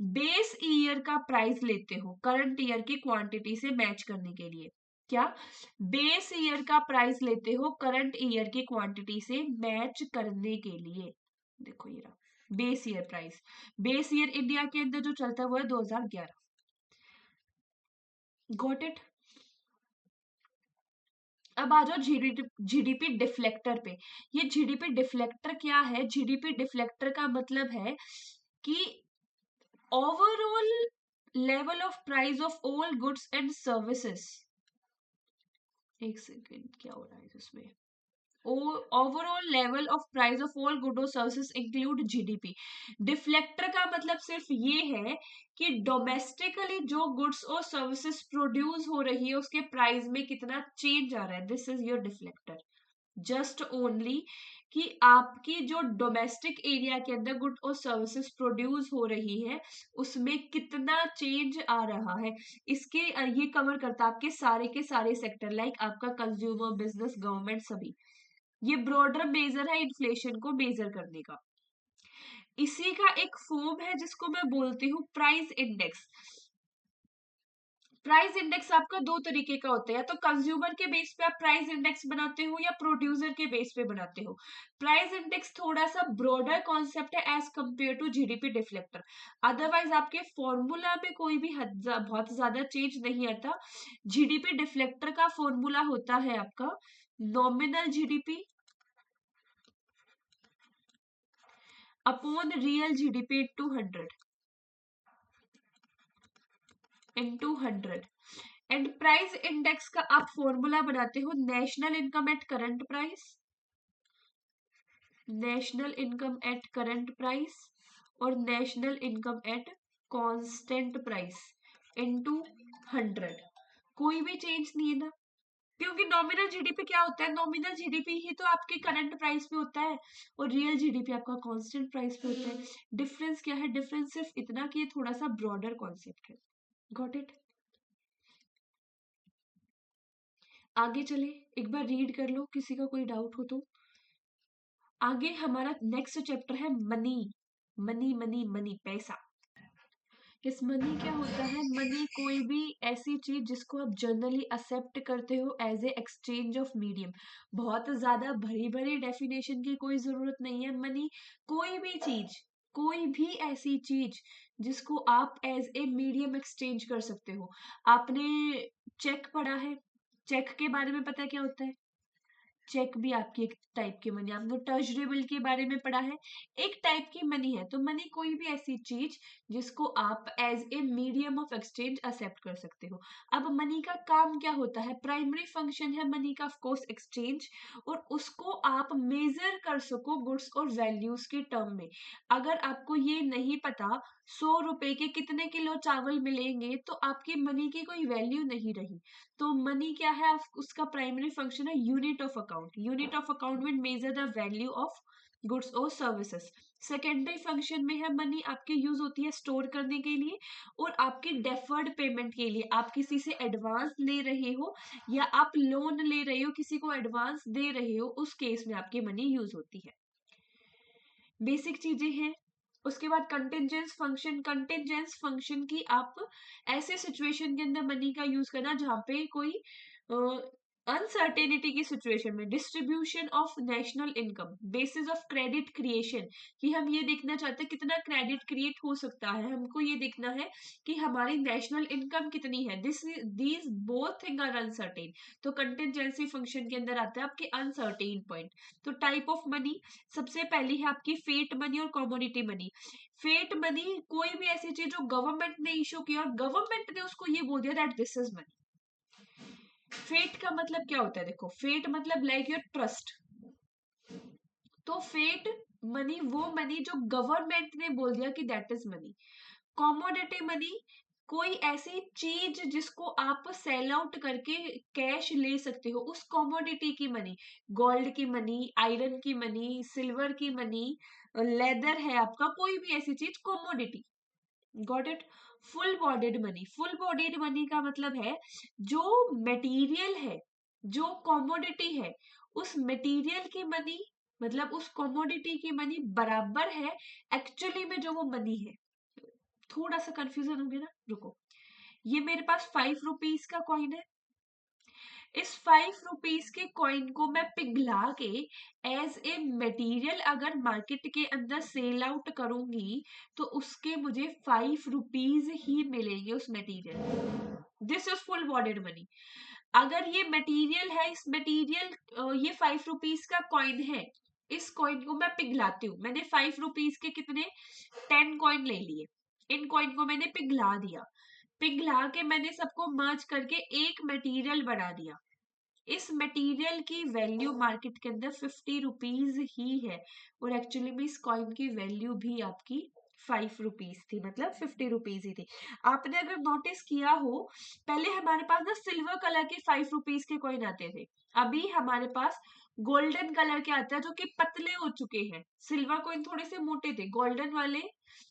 Speaker 1: बेस ईयर का प्राइस लेते हो करंट ईयर की क्वांटिटी से मैच करने के लिए। क्या? बेस ईयर का प्राइस लेते हो करंट ईयर की क्वांटिटी से मैच करने के लिए। देखो ये रहा base year price. Base year India के अंदर जो चलता है वो है 2011। Got it? अब आ जाओ जीडीपी डिफ्लेक्टर पे। ये जीडीपी डिफ्लेक्टर क्या है? जीडीपी डिफ्लेक्टर का मतलब है कि overall level of price of all goods and services. एक सेकेंड, क्या हो रहा है इसमें? Overall level of price of all good और सर्विसेज इंक्लूड जीडीपी। डिफ्लेक्टर का मतलब सिर्फ ये है कि डोमेस्टिकली जो गुड्स और सर्विसेज प्रोड्यूस हो रही है उसके प्राइस में कितना चेंज आ रहा है, this is your deflector. Just only कि आपकी जो डोमेस्टिक एरिया के अंदर गुड और सर्विसेज प्रोड्यूस हो रही है उसमें कितना चेंज आ रहा है, इसके ये कवर करता है आपके सारे सेक्टर, लाइक आपका कंज्यूमर, बिजनेस, गवर्नमेंट, सभी। ये ब्रॉडर मेजर है इन्फ्लेशन को मेजर करने का। इसी का एक फॉर्म है जिसको मैं बोलती हूँ प्राइस इंडेक्स। प्राइस इंडेक्स आपका दो तरीके का होता है, या तो कंज्यूमर के बेस पे आप प्राइस इंडेक्स बनाते हो या प्रोड्यूसर के बेस पे बनाते हो। प्राइस इंडेक्स थोड़ा सा ब्रॉडर कॉन्सेप्ट है as compare to GDP deflector. Otherwise आपके फॉर्मूला में कोई भी बहुत ज्यादा चेंज नहीं आता। जीडीपी डिफ्लेक्टर का फॉर्मूला होता है आपका nominal GDP upon real GDP into 100। And price index का आप फॉर्मूला बनाते हो national income at current price, national income at current price और national income at constant price into 100। कोई भी चेंज नहीं है ना, क्योंकि नॉमिनल जीडीपी क्या होता है? नॉमिनल जीडीपी ही तो आपके करंट प्राइस पे होता है और रियल जीडीपी आपका कांस्टेंट प्राइस पे होता है। डिफरेंस क्या है? डिफरेंस सिर्फ इतना कि ये थोड़ा सा ब्रॉडर कॉन्सेप्ट है। Got it? आगे चले, एक बार रीड कर लो, किसी का कोई डाउट हो तो। आगे हमारा नेक्स्ट चैप्टर है मनी। मनी मनी मनी, पैसा। इस मनी क्या होता है? मनी कोई भी ऐसी चीज जिसको आप जनरली एक्सेप्ट करते हो as a exchange of medium. बहुत ज्यादा भरी भरी डेफिनेशन की कोई जरूरत नहीं है। मनी कोई भी चीज, कोई भी ऐसी चीज जिसको आप एज ए मीडियम एक्सचेंज कर सकते हो। आपने चेक पढ़ा है? चेक के बारे में पता है क्या होता है? चेक भी आपकी एक टाइप की मनी, आपने ट्रेजरेबल के बारे में पढ़ा है, एक टाइप की मनी है। तो मनी कोई भी ऐसी चीज जिसको आप as a medium of exchange accept कर सकते हो। अब मनी का काम क्या होता है, प्राइमरी फंक्शन है मनी का ऑफ कोर्स एक्सचेंज, और उसको आप मेजर कर सको गुड्स और वैल्यूज के टर्म में। अगर आपको ये नहीं पता 100 रुपए के कितने किलो चावल मिलेंगे, तो आपकी मनी की कोई वैल्यू नहीं रही। तो मनी क्या है, उसका प्राइमरी फंक्शन है unit of account. Unit of account में measure the value of goods और सर्विसेज। सेकेंडरी फंक्शन में है मनी आपके यूज होती है स्टोर करने के लिए और आपके डेफर्ड पेमेंट के लिए। आप किसी से एडवांस ले रहे हो या आप लोन ले रहे हो, किसी को एडवांस दे रहे हो, उस केस में आपकी मनी यूज होती है। बेसिक चीजें हैं। उसके बाद कंटिजेंस फंक्शन। कंटिजेंस फंक्शन की आप ऐसे सिचुएशन के अंदर मनी का यूज करना जहां पे कोई अनसर्टेनिटी की सिचुएशन में। Distribution of national income basis of credit creation, कि हम ये देखना चाहते हैं कितना क्रेडिट क्रिएट हो सकता है, हमको ये देखना है कि हमारी नेशनल इनकम कितनी है। These both thing are uncertain. तो कंटिजेंसी फंक्शन के अंदर आता है आपके अनसर्टेन पॉइंट। तो टाइप ऑफ मनी, सबसे पहली है आपकी फेट मनी और कमोडिटी मनी। फेट मनी कोई भी ऐसी चीज जो गवर्नमेंट ने इशू किया और गवर्नमेंट ने उसको ये बोल दिया that this is money. Fiat का मतलब क्या होता है, देखो फेट मतलब लाइक योर ट्रस्ट। तो फेट मनी वो मनी जो गवर्नमेंट ने बोल दिया कि that is money. Commodity money कोई ऐसी चीज जिसको आप सेल आउट करके कैश ले सकते हो, उस कॉमोडिटी की मनी। गोल्ड की मनी, आयरन की मनी, सिल्वर की मनी, लेदर है आपका, कोई भी ऐसी चीज commodity. Got it. Full bodied money. Full bodied money का मतलब है जो मटेरियल है, जो कॉमोडिटी है, उस मटेरियल की मनी, मतलब उस कॉमोडिटी की मनी बराबर है एक्चुअली में जो वो मनी है। थोड़ा सा कंफ्यूजन हो गया ना, रुको। ये मेरे पास 5 रुपीज का कॉइन है। इस 5 रुपीज के कॉइन को मैं पिघला के एज ए मटेरियल अगर मार्केट के अंदर सेल आउट करूंगी, तो उसके मुझे 5 रुपीज ही मिलेंगे उस material. This is full bodied money. अगर ये मटेरियल है, इस मटेरियल ये 5 रुपीज का कॉइन है, इस कॉइन को मैं पिघलाती हूँ। मैंने 5 रुपीज के कितने 10 कॉइन ले लिए, इन कॉइन को मैंने पिघला दिया। पिघला के मैंने सबको मर्ज करके एक मटेरियल बना दिया। इस मटेरियल की वैल्यू मार्केट के अंदर 50 रुपीज ही है, और एक्चुअली में इस कॉइन की वैल्यू भी आपकी 5 रुपीज थी, मतलब 50 रुपीज ही थी। आपने अगर नोटिस किया हो, पहले हमारे पास ना सिल्वर कलर के 5 रुपीज के कॉइन आते थे, अभी हमारे पास गोल्डन कलर के आते हैं जो कि पतले हो चुके हैं। सिल्वर कॉइन थोड़े से मोटे थे, गोल्डन वाले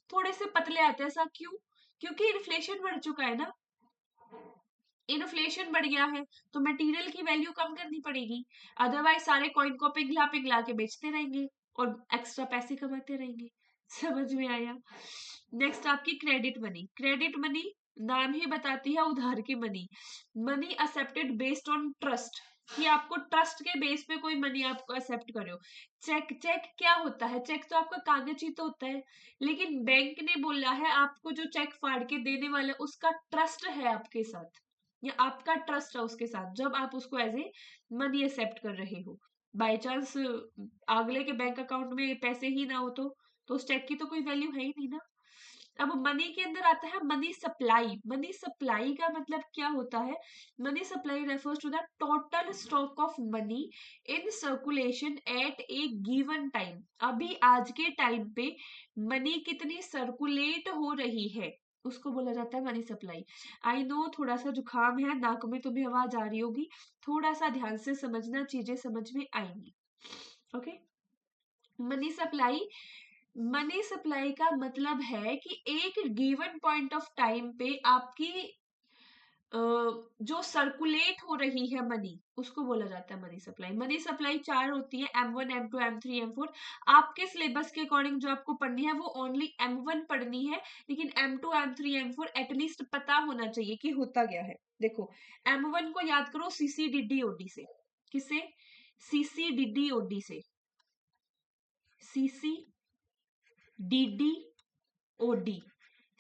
Speaker 1: थोड़े से पतले आते हैं। ऐसा क्यों? क्योंकि इन्फ्लेशन बढ़ चुका है ना, इन्फ्लेशन बढ़ गया है, तो मटेरियल की वैल्यू कम करनी पड़ेगी। अदरवाइज सारे कॉइन को पिघला पिघला के बेचते रहेंगे और एक्स्ट्रा पैसे कमाते रहेंगे। समझ में आया? नेक्स्ट आपकी क्रेडिट मनी। क्रेडिट मनी नाम ही बताती है उधार की money. Money accepted based on trust, कि आपको ट्रस्ट के बेस पे कोई मनी आपको एक्सेप्ट करे हो। चेक, चेक क्या होता है? चेक तो आपका कागज ही तो होता है, लेकिन बैंक ने बोला है आपको जो चेक फाड़ के देने वाला उसका ट्रस्ट है आपके साथ, या आपका ट्रस्ट है उसके साथ, जब आप उसको एज ए मनी एक्सेप्ट कर रहे हो। बाय चांस अगले के बैंक अकाउंट में पैसे ही ना हो तो उस चेक की तो कोई वैल्यू है ही नहीं ना। अब मनी के अंदर आता है मनी सप्लाई। मनी सप्लाई का मतलब क्या होता है? Money supply refers to the total stock of money in circulation at a given time. अभी आज के टाइम पे मनी कितनी सर्कुलेट हो रही है, उसको बोला जाता है मनी सप्लाई। आई नो थोड़ा सा जुकाम है, नाक में तुम्हें आवाज आ रही होगी, थोड़ा सा ध्यान से समझना, चीजें समझ में आएंगी। Okay. Money supply, money supply का मतलब है कि एक गिवन पॉइंट ऑफ टाइम पे आपकी जो सर्कुलेट हो रही है मनी, उसको बोला जाता है मनी सप्लाई। मनी सप्लाई 4 होती है, M1, M2, M3, M4। आपके सिलेबस के अकॉर्डिंग जो आपको पढ़नी है वो ओनली M1 पढ़नी है, लेकिन M2, M3, M4 एटलीस्ट पता होना चाहिए कि होता क्या है। देखो M1 को याद करो CCDDOD से। किसे? CCDDOD से। CCDDOD।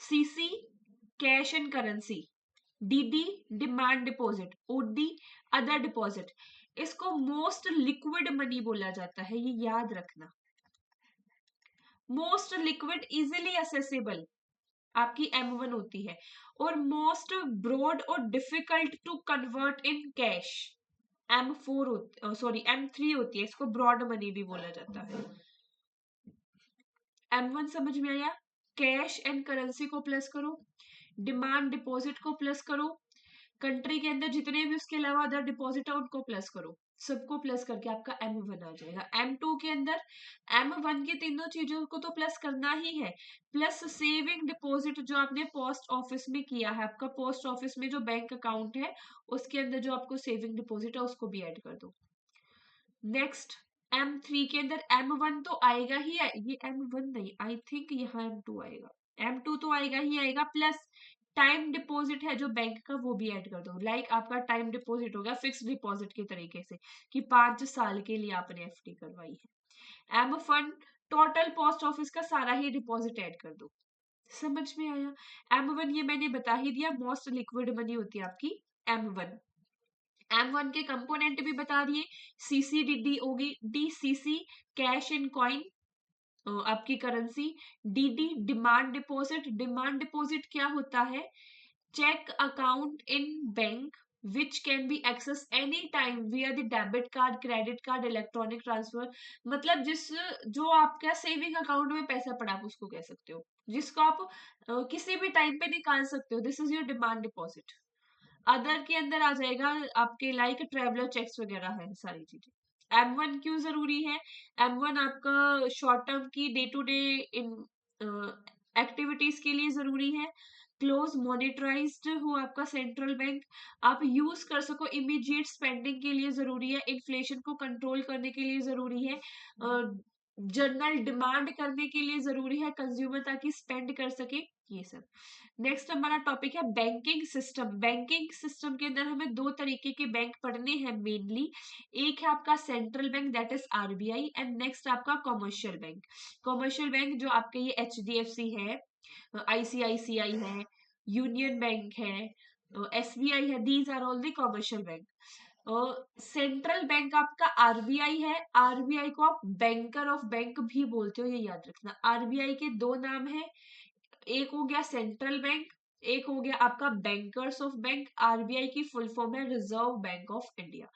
Speaker 1: CC cash and currency, DD demand deposit, OD other deposit. इसको मोस्ट लिक्विड मनी बोला जाता है, ये याद रखना। मोस्ट लिक्विड इजिली असेसेबल आपकी M1 होती है, और मोस्ट ब्रॉड और difficult to convert in cash M4 sorry M3 होती है, इसको ब्रॉड मनी भी बोला जाता है। M1 समझ में आया? कैश एंड करेंसी को प्लस करो, डिमांड डिपॉजिट को प्लस करो, कंट्री के अंदर जितने भी उसके अलावा अदर डिपॉजिट है उनको प्लस करो, सबको प्लस करके आपका M1 आ जाएगा। M2 के अंदर M1 की तीनों चीजों को तो प्लस करना ही है, प्लस सेविंग डिपॉजिट जो आपने पोस्ट ऑफिस में किया है, आपका पोस्ट ऑफिस में जो बैंक अकाउंट है उसके अंदर जो आपको सेविंग डिपॉजिट है उसको भी ऐड कर दो। नेक्स्ट M3 के अंदर M1 तो आएगा ही ये M1 नहीं, आई थिंक यहाँ M2 आएगा, M2 तो आएगा ही आएगा, प्लस टाइम डिपॉजिट है जो बैंक का वो भी ऐड कर दो। लाइक आपका टाइम डिपॉजिट हो गया फिक्स डिपॉजिट के तरीके से कि 5 साल के लिए आपने FD करवाई है। M1 टोटल पोस्ट ऑफिस का सारा ही डिपॉजिट ऐड कर दो। समझ में आया? M1 ये मैंने बता ही दिया, मोस्ट लिक्विड मनी होती है आपकी M1। M1 के कंपोनेंट भी बता दिए, CCDD होगी, DCC कैश इन कॉइन आपकी currency, DD demand deposit, demand deposit क्या होता है? Cheque account in bank which can be access any time via the debit card, credit card, electronic transfer, मतलब जो आपका सेविंग अकाउंट में पैसा पड़ा आप उसको कह सकते हो, जिसको आप किसी भी टाइम पे निकाल सकते हो, this is your demand deposit. Other के अंदर आ जाएगा आपके लाइक ट्रेवलर चेक्स वगैरह है सारी चीजें। M1 क्यों जरूरी है? M1 आपका शॉर्ट टर्म की day to day in activities के लिए जरूरी है, क्लोज मॉनिटराइज्ड हो आपका सेंट्रल बैंक, आप यूज कर सको इमीडिएट स्पेंडिंग के लिए जरूरी है, इन्फ्लेशन को कंट्रोल करने के लिए जरूरी है, जनरल डिमांड करने के लिए जरूरी है, कंज्यूमर ताकि स्पेंड कर सके, ये सब। नेक्स्ट हमारा टॉपिक है बैंकिंग सिस्टम। बैंकिंग सिस्टम के अंदर हमें दो तरीके के बैंक पढ़ने हैं मेनली, एक है आपका central bank that is RBI, and next आपका कॉमर्शियल बैंक। कॉमर्शियल बैंक जो आपके ये HDFC है, ICICI है, यूनियन बैंक है, SBI है, these are all the commercial bank. Central bank आपका RBI है, RBI को आप बैंकर ऑफ बैंक भी बोलते हो, ये याद रखना। RBI के दो नाम है, एक हो गया सेंट्रल बैंक, एक हो गया आपका बैंकर्स ऑफ बैंक। RBI की फुल फॉर्म है reserve bank of India.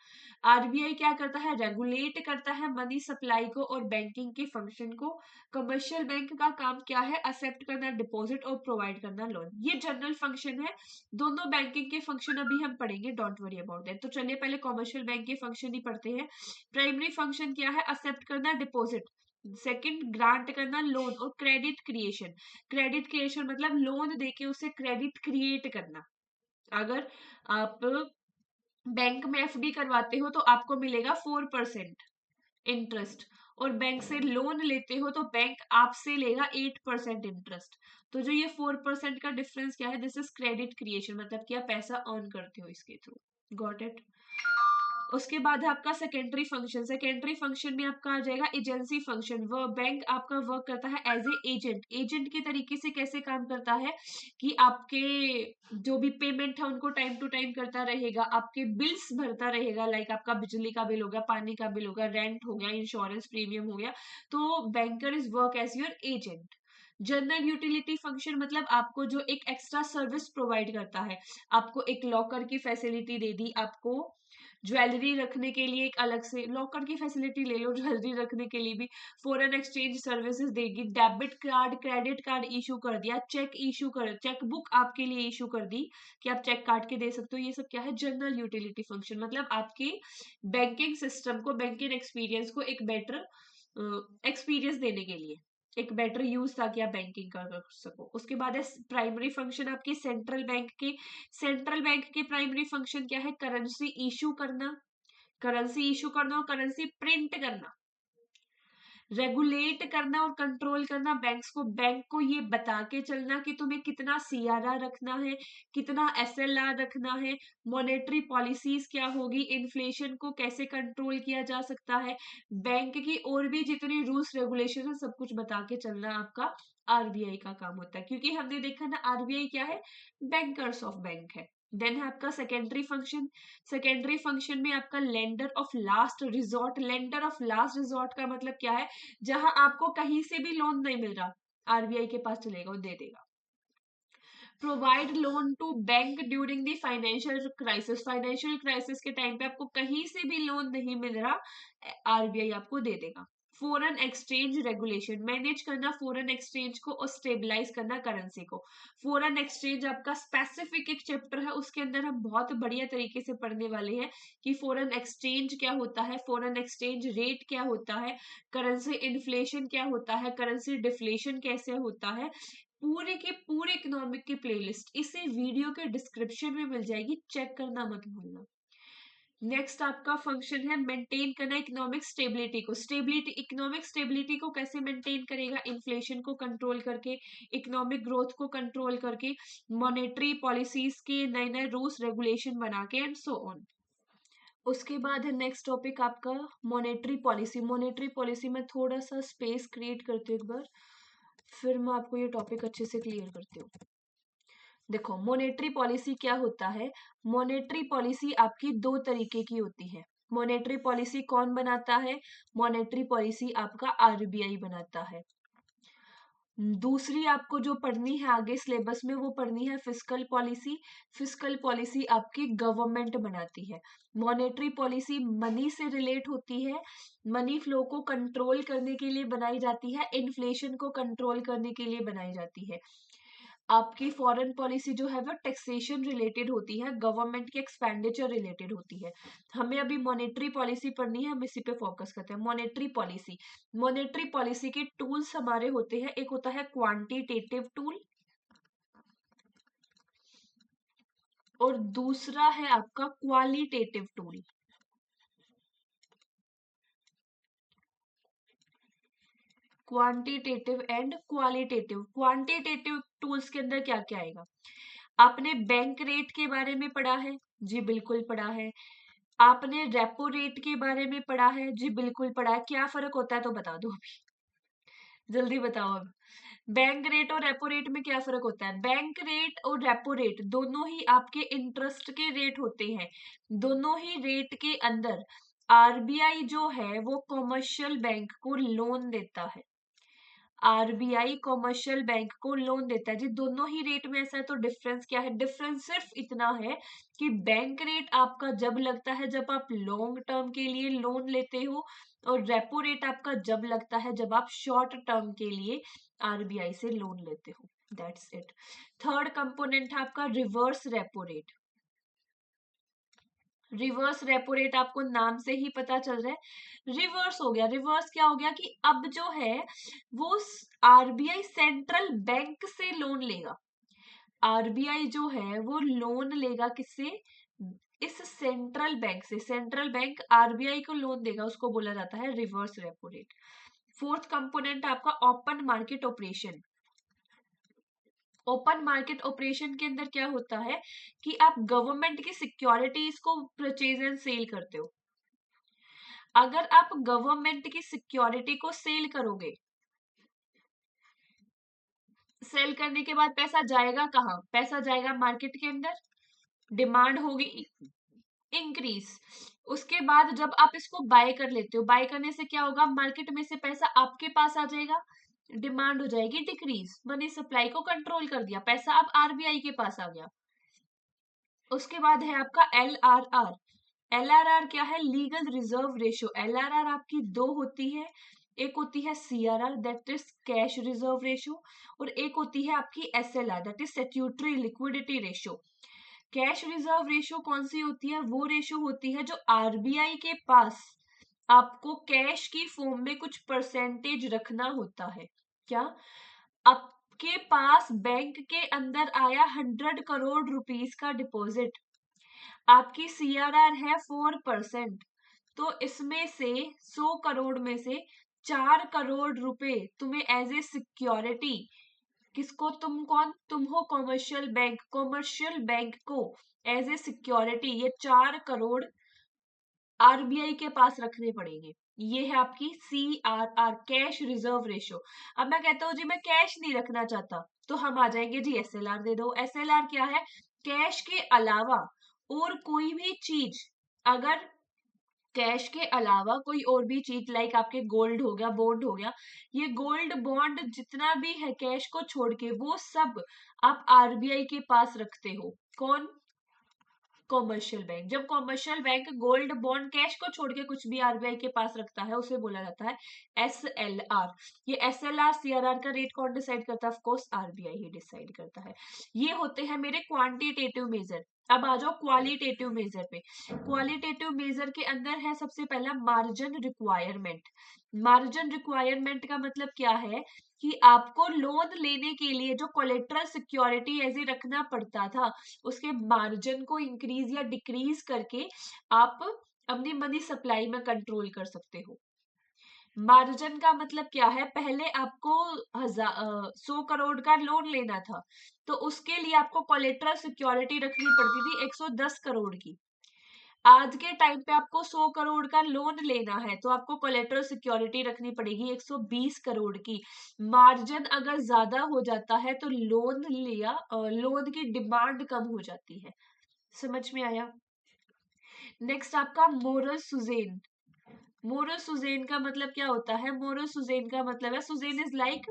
Speaker 1: RBI क्या करता है? रेगुलेट करता है मनी सप्लाई को और बैंकिंग के फंक्शन को। कमर्शियल बैंक का काम क्या है? एक्सेप्ट करना डिपॉजिट और प्रोवाइड करना लोन, ये जनरल फंक्शन है। दोनों बैंकिंग के फंक्शन अभी हम पढ़ेंगे, डोंट वरी अबाउट दैट। तो चलिए पहले कमर्शियल बैंक के फंक्शन ही पढ़ते हैं। प्राइमरी फंक्शन क्या है? एक्सेप्ट करना डिपॉजिट, सेकंड ग्रांट करना लोन, और क्रेडिट क्रिएशन। क्रेडिट क्रिएशन मतलब लोन देके उसे क्रेडिट क्रिएट करना। अगर आप बैंक में FD करवाते हो तो आपको मिलेगा 4% इंटरेस्ट, और बैंक से लोन लेते हो तो बैंक आपसे लेगा 8% इंटरेस्ट। तो जो ये 4% का डिफरेंस क्या है? दिस इज क्रेडिट क्रिएशन, मतलब कि आप पैसा अर्न करते हो इसके थ्रू। Got it? उसके बाद है आपका सेकेंडरी फंक्शन। सेकेंडरी फंक्शन में आपका आ जाएगा एजेंसी फंक्शन। वो बैंक आपका वर्क करता है एज ए एजेंट। एजेंट के तरीके से कैसे काम करता है कि आपके जो भी पेमेंट है उनको टाइम टू टाइम करता रहेगा, आपके बिल्स भरता रहेगा, लाइक आपका बिजली का बिल हो गया, पानी का बिल हो गया, रेंट हो गया, इंश्योरेंस प्रीमियम हो गया। तो banker is work as your agent. General utility function मतलब आपको जो एक एक्स्ट्रा सर्विस प्रोवाइड करता है, आपको एक लॉकर की फैसिलिटी दे दी, आपको ज्वेलरी रखने के लिए एक अलग से लॉकर की फैसिलिटी ले लो, ज्वेलरी रखने के लिए भी, फॉरेन एक्सचेंज सर्विसेज देगी, debit card credit card issue कर दिया, चेक बुक आपके लिए इशू कर दी कि आप चेक काट के दे सकते हो। ये सब क्या है? जनरल यूटिलिटी फंक्शन, मतलब आपके बैंकिंग सिस्टम को, बैंकिंग एक्सपीरियंस को एक बेटर एक्सपीरियंस देने के लिए, एक बेटर यूज ताकि आप बैंकिंग कर सको। उसके बाद है प्राइमरी फंक्शन आपके सेंट्रल बैंक के। सेंट्रल बैंक के प्राइमरी फंक्शन क्या है? करेंसी इशू करना, करेंसी इशू करना और करेंसी प्रिंट करना, रेगुलेट करना और कंट्रोल करना बैंक्स को। बैंक को ये बता के चलना कि तुम्हें कितना CRR रखना है, कितना SLR रखना है, मॉनेटरी पॉलिसीज क्या होगी, इन्फ्लेशन को कैसे कंट्रोल किया जा सकता है, बैंक की और भी जितनी रूल्स रेगुलेशन है सब कुछ बता के चलना आपका RBI का काम होता है। क्योंकि हमने देखा ना RBI क्या है? बैंकर्स ऑफ बैंक है। देन है आपका सेकेंडरी फंक्शन। सेकेंडरी फंक्शन में आपका lender of last resort. Lender of last resort का मतलब क्या है, जहां आपको कहीं से भी लोन नहीं मिल रहा, आरबीआई के पास चलेगा, वो दे देगा। Provide loan to bank during the financial crisis. Financial crisis के टाइम पे आपको कहीं से भी लोन नहीं मिल रहा, आरबीआई आपको दे देगा। फॉरेन एक्सचेंज रेगुलेशन, मैनेज करना फॉरेन एक्सचेंज को और स्टेबलाइज करना करेंसी को। फॉरेन एक्सचेंज आपका स्पेसिफिक एक चैप्टर है, उसके अंदर हम बहुत बढ़िया तरीके से पढ़ने वाले हैं कि फॉरेन एक्सचेंज क्या होता है, फॉरेन एक्सचेंज रेट क्या होता है, करेंसी इन्फ्लेशन क्या होता है, करेंसी डिफ्लेशन कैसे होता है। पूरे के पूरे इकोनॉमिक की प्लेलिस्ट इसे वीडियो के डिस्क्रिप्शन में मिल जाएगी, चेक करना मत भूलना। नेक्स्ट आपका फंक्शन है मेंटेन करना इकोनॉमिक स्टेबिलिटी को। स्टेबिलिटी, इकोनॉमिक स्टेबिलिटी को कैसे मेंटेन करेगा, इन्फ्लेशन को कंट्रोल करके, इकोनॉमिक ग्रोथ को कंट्रोल करके, मॉनेटरी पॉलिसीज के नए नए रूल्स रेगुलेशन बना के, एंड सो ऑन। उसके बाद है नेक्स्ट टॉपिक आपका मॉनेटरी पॉलिसी। मॉनेटरी पॉलिसी में थोड़ा सा स्पेस क्रिएट करती हूँ एक बार, फिर मैं आपको ये टॉपिक अच्छे से क्लियर करती हूँ। देखो मॉनेटरी पॉलिसी क्या होता है। मॉनेटरी पॉलिसी आपकी दो तरीके की होती है। मॉनेटरी पॉलिसी कौन बनाता है, मॉनेटरी पॉलिसी आपका आरबीआई बनाता है। दूसरी आपको जो पढ़नी है आगे सिलेबस में, वो पढ़नी है फिस्कल पॉलिसी। फिस्कल पॉलिसी आपकी गवर्नमेंट बनाती है। मॉनेटरी पॉलिसी मनी से रिलेट होती है, मनी फ्लो को कंट्रोल करने के लिए बनाई जाती है, इन्फ्लेशन को कंट्रोल करने के लिए बनाई जाती है। आपकी फॉरेन पॉलिसी जो है वो टैक्सेशन रिलेटेड होती है, गवर्नमेंट के एक्सपेंडिचर रिलेटेड होती है। हमें अभी मॉनेटरी पॉलिसी पढ़नी है, हम इसी पे फोकस करते हैं। मॉनेटरी पॉलिसी, मॉनेटरी पॉलिसी के टूल्स हमारे होते हैं, एक होता है क्वांटिटेटिव टूल और दूसरा है आपका qualitative tool. Quantitative and qualitative. Quantitative tools के अंदर क्या क्या आएगा, आपने बैंक रेट के बारे में पढ़ा है, जी बिल्कुल पढ़ा है। आपने रेपो रेट के बारे में पढ़ा है, जी बिल्कुल पढ़ा है। क्या फर्क होता है तो बता दो अभी, जल्दी बताओ अब। बैंक रेट और रेपो रेट में क्या फर्क होता है, बैंक रेट और रेपो रेट दोनों ही आपके इंटरेस्ट के रेट होते हैं। दोनों ही रेट के अंदर आरबीआई जो है वो कॉमर्शियल बैंक को लोन देता है। आरबीआई कॉमर्शियल बैंक को लोन देता है जी, दोनों ही रेट में ऐसा है। तो डिफरेंस क्या है, डिफरेंस सिर्फ इतना है कि बैंक रेट आपका जब लगता है जब आप लॉन्ग टर्म के लिए लोन लेते हो, और रेपो रेट आपका जब लगता है जब आप शॉर्ट टर्म के लिए आरबीआई से लोन लेते हो। That's it. थर्ड कंपोनेंट है आपका reverse repo rate. Reverse repo rate आपको नाम से ही पता चल रहा है, रिवर्स हो गया। रिवर्स क्या हो गया कि अब जो है वो आरबीआई सेंट्रल बैंक से लोन लेगा। आरबीआई जो है वो लोन लेगा किससे, इस सेंट्रल बैंक से। सेंट्रल बैंक आरबीआई को लोन देगा, उसको बोला जाता है reverse repo rate. Fourth component आपका open market operation. Open market operation के अंदर क्या होता है कि आप गवर्नमेंट की सिक्योरिटीज को परचेज एंड सेल करते हो। अगर आप गवर्नमेंट की सिक्योरिटी को सेल करोगे, सेल करने के बाद पैसा जाएगा कहाँ, पैसा जाएगा मार्केट के अंदर, डिमांड होगी इंक्रीज। उसके बाद जब आप इसको बाय कर लेते हो, बाय करने से क्या होगा, मार्केट में से पैसा आपके पास आ जाएगा, डिमांड हो जाएगी डिक्रीज, मनी सप्लाई को कंट्रोल कर दिया, पैसा अब आरबीआई के पास आ गया। उसके बाद है आपका एलआरआर। एलआरआर क्या है, लीगल रिजर्व रेशियो। एलआरआर आपकी दो होती है, एक होती है CRR that is cash reserve ratio, और एक होती है आपकी SLR that is statutory liquidity ratio. Cash reserve ratio कौन सी होती है, वो रेशियो होती है जो आरबीआई के पास आपको कैश की फॉर्म में कुछ परसेंटेज रखना होता है। क्या, आपके पास बैंक के अंदर आया 100 करोड़ रुपीस का डिपॉजिट, आपकी सीआरआर है 4%, तो इसमें से 100 करोड़ में से 4 करोड़ रुपए तुम्हें एज ए सिक्योरिटी, किसको, तुम कौन, तुम हो कॉमर्शियल बैंक, कॉमर्शियल बैंक को एज ए सिक्योरिटी ये 4 करोड़ आरबीआई के पास रखने पड़ेंगे। ये है आपकी सीआरआर, कैश रिजर्व रेशियो। अब मैं कहता हूँ जी मैं कैश नहीं रखना चाहता, तो हम आ जाएंगे जी एसएलआर दे दो। एसएलआर क्या है, कैश के अलावा और कोई भी चीज, अगर कैश के अलावा कोई और भी चीज लाइक आपके गोल्ड हो गया, बॉन्ड हो गया, ये गोल्ड बॉन्ड जितना भी है कैश को छोड़ के वो सब आप आरबीआई के पास रखते हो। कौन? Commercial bank. जब commercial bank gold bond cash को छोड़ के कुछ भी आरबीआई के पास रखता है उसे बोला जाता है एसएलआर। ये एसएलआर सीआरआर का रेट कौन डिसाइड करता है? Of course RBI he decide करता है। ये होते हैं मेरे क्वांटिटेटिव मेजर। अब आ जाओ क्वालिटेटिव मेजर पे। क्वालिटेटिव मेजर के अंदर है सबसे पहला मार्जिन रिक्वायरमेंट। मार्जिन रिक्वायरमेंट का मतलब क्या है कि आपको लोन लेने के लिए जो कोलेट्रल सिक्योरिटी एज ए रखना पड़ता था उसके मार्जिन को इंक्रीज या डिक्रीज करके आप अपनी मनी सप्लाई में कंट्रोल कर सकते हो। मार्जिन का मतलब क्या है? पहले आपको 100 करोड़ का लोन लेना था तो उसके लिए आपको कोलेट्रल सिक्योरिटी रखनी पड़ती थी 110 करोड़ की। आज के टाइम पे आपको 100 करोड़ का लोन लेना है तो आपको कोलेट्रल सिक्योरिटी रखनी पड़ेगी 120 करोड़ की। मार्जिन अगर ज्यादा हो जाता है तो लोन की डिमांड कम हो जाती है। समझ में आया? नेक्स्ट आपका मोरल सुजेन। मोरल सुजेन का मतलब क्या होता है? मोरल सुजेन का मतलब है, suasion is like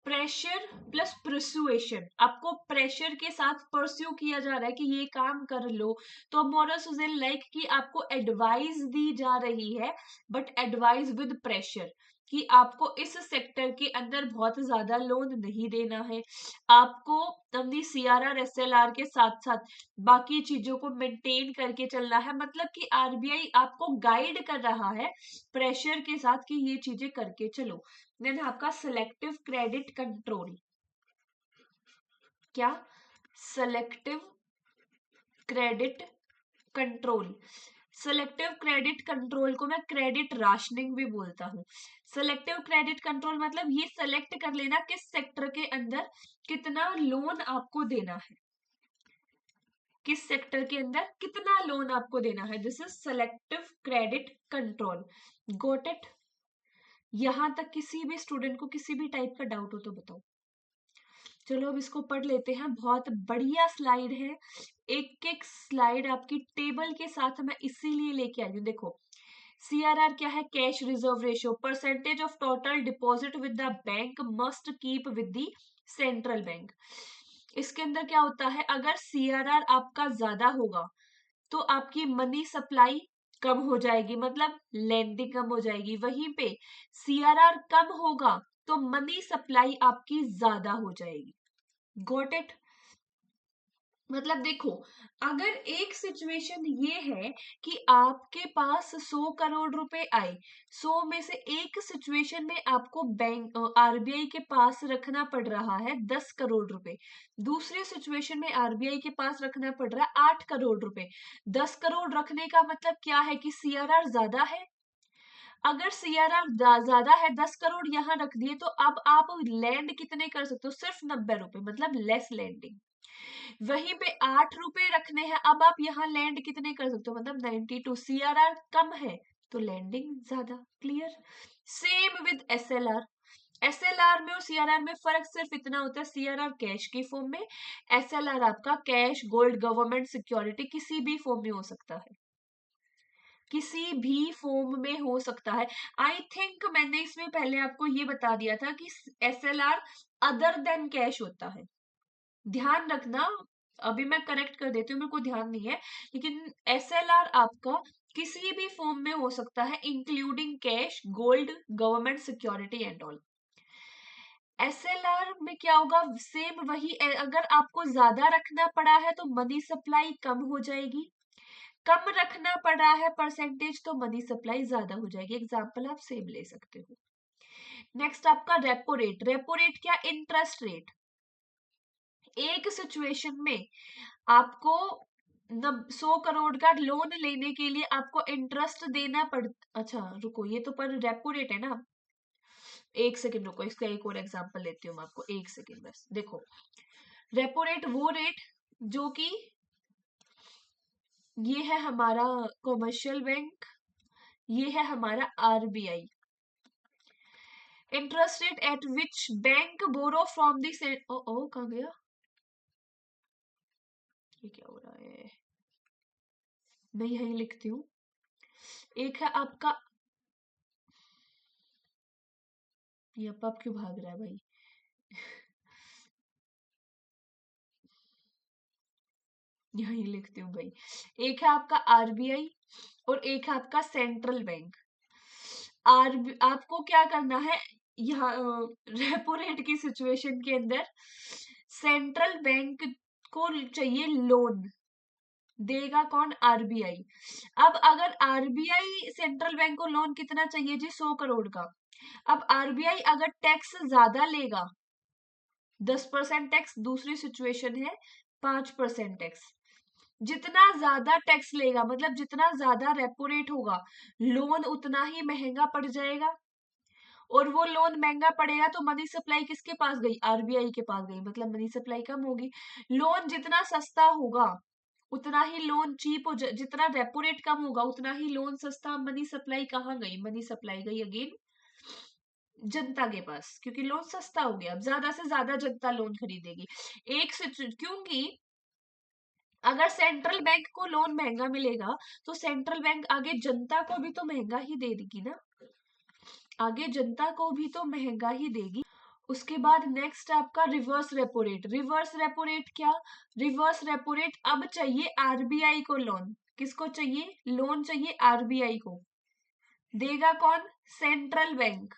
Speaker 1: pressure plus persuasion. आपको प्रेशर के साथ परस्यू किया जा रहा है कि ये काम कर लो, तो मोरल सुजेन लाइक कि आपको एडवाइस दी जा रही है बट एडवाइस विद प्रेशर, कि आपको इस सेक्टर के अंदर बहुत ज्यादा लोन नहीं देना है, आपको अपनी सीआरआर एसएलआर के साथ साथ बाकी चीजों को मेंटेन करके चलना है। मतलब कि आरबीआई आपको गाइड कर रहा है प्रेशर के साथ कि ये चीजें करके चलो। देन आपका सिलेक्टिव क्रेडिट कंट्रोल। क्या? Selective credit control. Selective credit control को मैं क्रेडिट राशनिंग भी बोलता हूँ। सिलेक्टिव क्रेडिट कंट्रोल मतलब ये सेलेक्ट कर लेना किस सेक्टर के अंदर कितना लोन आपको देना है, किस सेक्टर के अंदर कितना लोन आपको देना है। This is selective credit control. Got it? यहां तक किसी भी स्टूडेंट को किसी भी टाइप का डाउट हो तो बताओ। चलो अब इसको पढ़ लेते हैं। बहुत बढ़िया स्लाइड है, एक एक स्लाइड आपकी टेबल के साथ मैं इसीलिए लेके आई हूँ। देखो सीआरआर क्या है? Cash reserve ratio, percentage of total deposit with the bank must keep with the central bank. इसके अंदर क्या होता है? अगर सीआरआर आपका ज्यादा होगा तो आपकी मनी सप्लाई कम हो जाएगी, मतलब लेंडिंग कम हो जाएगी। वहीं पे सीआरआर कम होगा तो मनी सप्लाई आपकी ज्यादा हो जाएगी। Got it? मतलब देखो, अगर एक सिचुएशन ये है कि आपके पास 100 करोड़ रुपए आए, 100 में से एक सिचुएशन में आपको बैंक आरबीआई के पास रखना पड़ रहा है 10 करोड़ रुपए, दूसरी सिचुएशन में आरबीआई के पास रखना पड़ रहा है 8 करोड़ रुपए। 10 करोड़ रखने का मतलब क्या है कि सीआरआर ज्यादा है। अगर सीआरआर ज्यादा है, 10 करोड़ यहाँ रख दिए, तो अब आप लैंड कितने कर सकते हो? सिर्फ 90 रुपए, मतलब लेस लैंडिंग। वहीं पे 8 रुपए रखने हैं, अब आप यहाँ लैंड कितने कर सकते हो? मतलब 92। सीआरआर कम है तो लैंडिंग ज्यादा। Clear? Same with SLR. SLR में और सीआरआर में फर्क सिर्फ इतना होता है, सीआरआर कैश की फॉर्म में, एसएलआर आपका कैश, गोल्ड, गवर्नमेंट सिक्योरिटी किसी भी फॉर्म में हो सकता है, किसी भी फॉर्म में हो सकता है। आई थिंक मैंने इसमें पहले आपको ये बता दिया था कि एसएलआर अदर देन कैश होता है। ध्यान रखना, अभी मैं करेक्ट कर देती हूँ, मेरे को ध्यान नहीं है, लेकिन एसएलआर आपका किसी भी फॉर्म में हो सकता है including cash, gold, government security and all. SLR में क्या होगा? सेम वही, अगर आपको ज्यादा रखना पड़ा है तो मनी सप्लाई कम हो जाएगी, कम रखना पड़ा है परसेंटेज तो मनी सप्लाई ज्यादा हो जाएगी। एग्जाम्पल आप सेम ले सकते हो। नेक्स्ट आपका रेपो रेट। रेपो रेट क्या? Interest rate. एक सिचुएशन में आपको 100 करोड़ का लोन लेने के लिए आपको इंटरेस्ट देना पड़, अच्छा रुको, ये तो पर रेपो रेट है ना। एक सेकेंड रुको, इसका एक और एग्जांपल लेती हूँ मैं आपको, एक सेकेंड बस। देखो रेपो रेट वो रेट जो कि ये है हमारा कॉमर्शियल बैंक, ये है हमारा RBI. Interest rate at which bank borrow from the, ओ कहाँ गया? ये क्या हो रहा है, मैं यही लिखती हूँ। एक है आपका, ये अब क्यों भाग रहा है भाई। यही लिखती हूँ भाई। एक है आपका आरबीआई और एक है आपका सेंट्रल बैंक। आपको क्या करना है, यहाँ रेपो रेट की सिचुएशन के अंदर सेंट्रल बैंक को चाहिए लोन, देगा कौन, आरबीआई। अब अगर आरबीआई सेंट्रल बैंक को लोन कितना चाहिए जी, 100 करोड़ का। अब आरबीआई अगर टैक्स ज्यादा लेगा, 10% टैक्स, दूसरी सिचुएशन है 5% टैक्स। जितना ज्यादा टैक्स लेगा मतलब जितना ज्यादा रेपो रेट होगा, लोन उतना ही महंगा पड़ जाएगा। और वो लोन महंगा पड़ेगा तो मनी सप्लाई किसके पास गई, आरबीआई के पास गई, मतलब मनी सप्लाई कम होगी। लोन जितना सस्ता होगा उतना ही लोन चीप हो जितना रेपो रेट कम होगा उतना ही लोन सस्ता। मनी सप्लाई कहाँ गई, मनी सप्लाई गई अगेन जनता के पास, क्योंकि लोन सस्ता हो गया, अब ज्यादा से ज्यादा जनता लोन खरीदेगी। क्योंकि अगर सेंट्रल बैंक को लोन महंगा मिलेगा तो सेंट्रल बैंक आगे जनता को भी तो महंगा ही दे देगी ना, आगे जनता को भी तो महंगा ही देगी। उसके बाद नेक्स्ट आपका reverse repo rate. Reverse repo rate क्या, रिवर्स रेपो रेट अब चाहिए आरबीआई को लोन, किसको चाहिए लोन, चाहिए आरबीआई को, देगा कौन, सेंट्रल बैंक।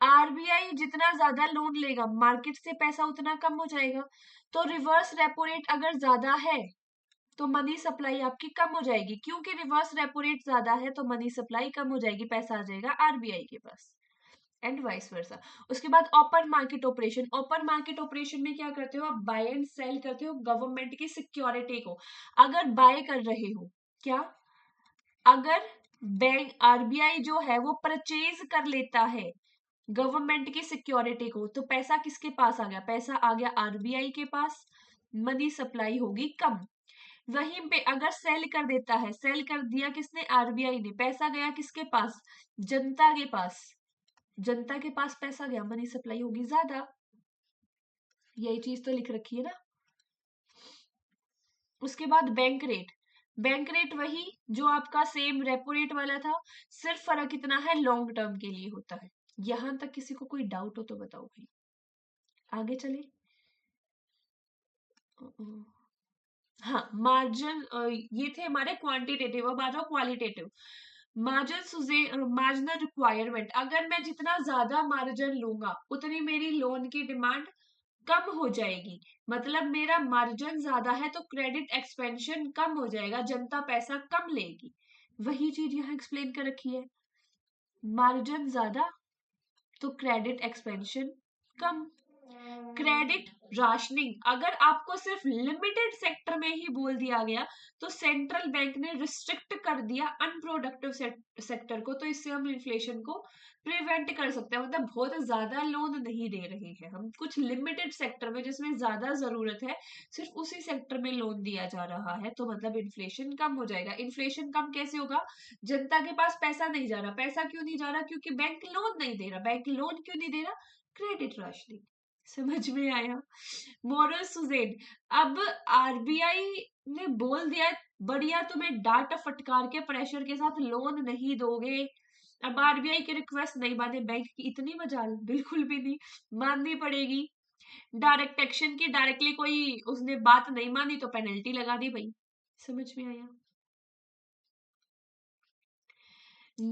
Speaker 1: आरबीआई जितना ज्यादा लोन लेगा मार्केट से पैसा उतना कम हो जाएगा, तो रिवर्स रेपो रेट अगर ज्यादा है तो मनी सप्लाई आपकी कम हो जाएगी, क्योंकि रिवर्स रेपो रेट ज्यादा है तो मनी सप्लाई कम हो जाएगी, पैसा आ जाएगा आरबीआई के पास, एंड वाइस वर्सा। उसके बाद open market operation. Open market operation में क्या करते हो आप, बाय एंड सेल करते हो गवर्नमेंट की सिक्योरिटी को। अगर बाय कर रहे हो, क्या, अगर बैंक आरबीआई जो है वो परचेज कर लेता है गवर्नमेंट की सिक्योरिटी को, तो पैसा किसके पास आ गया, पैसा आ गया आरबीआई के पास, मनी सप्लाई होगी कम। वहीं पे अगर सेल कर देता है, सेल कर दिया किसने, आरबीआई ने, पैसा गया किसके पास, जनता के पास, जनता के पास पैसा गया, मनी सप्लाई होगी ज्यादा। यही चीज तो लिख रखी है ना। उसके बाद बैंक रेट। बैंक रेट वही जो आपका सेम रेपो रेट वाला था, सिर्फ फर्क इतना है लॉन्ग टर्म के लिए होता है। यहां तक किसी को कोई डाउट हो तो बताओ भाई, आगे चले। हाँ मार्जिन, ये थे हमारे क्वांटिटेटिव, अब आ जाओ क्वालिटेटिव। मार्जिनल रिक्वायरमेंट, अगर मैं जितना ज्यादा मार्जिन लूंगा उतनी मेरी लोन की डिमांड कम हो जाएगी, मतलब मेरा मार्जिन ज्यादा है तो क्रेडिट एक्सपेंशन कम हो जाएगा, जनता पैसा कम लेगी। वही चीज यहाँ एक्सप्लेन कर रखी है, मार्जिन ज्यादा तो क्रेडिट एक्सपेंशन कम। क्रेडिट राशनिंग, अगर आपको सिर्फ लिमिटेड सेक्टर में ही बोल दिया गया तो सेंट्रल बैंक ने रिस्ट्रिक्ट कर दिया अनप्रोडक्टिव सेक्टर को, तो इससे हम इन्फ्लेशन को प्रिवेंट कर सकते हैं, मतलब बहुत ज्यादा लोन नहीं दे रहे हैं हम, कुछ लिमिटेड सेक्टर में जिसमें ज्यादा जरूरत है सिर्फ उसी सेक्टर में लोन दिया जा रहा है, तो मतलब इन्फ्लेशन कम हो जाएगा। इन्फ्लेशन कम कैसे होगा, जनता के पास पैसा नहीं जा रहा, पैसा क्यों नहीं जा रहा, क्योंकि बैंक लोन नहीं दे रहा, बैंक लोन क्यों नहीं दे रहा, क्रेडिट राशनिंग। समझ में आया। मोरल सुजेन, अब आरबीआई ने बोल दिया बढ़िया तुम्हें डांट फटकार के प्रेशर के साथ लोन नहीं दोगे, अब आरबीआई की रिक्वेस्ट नहीं माने, बैंक की इतनी मजाल बिल्कुल भी नहीं, माननी पड़ेगी। डायरेक्ट एक्शन की, डायरेक्टली कोई उसने बात नहीं मानी तो पेनल्टी लगा दी भाई। समझ में आया।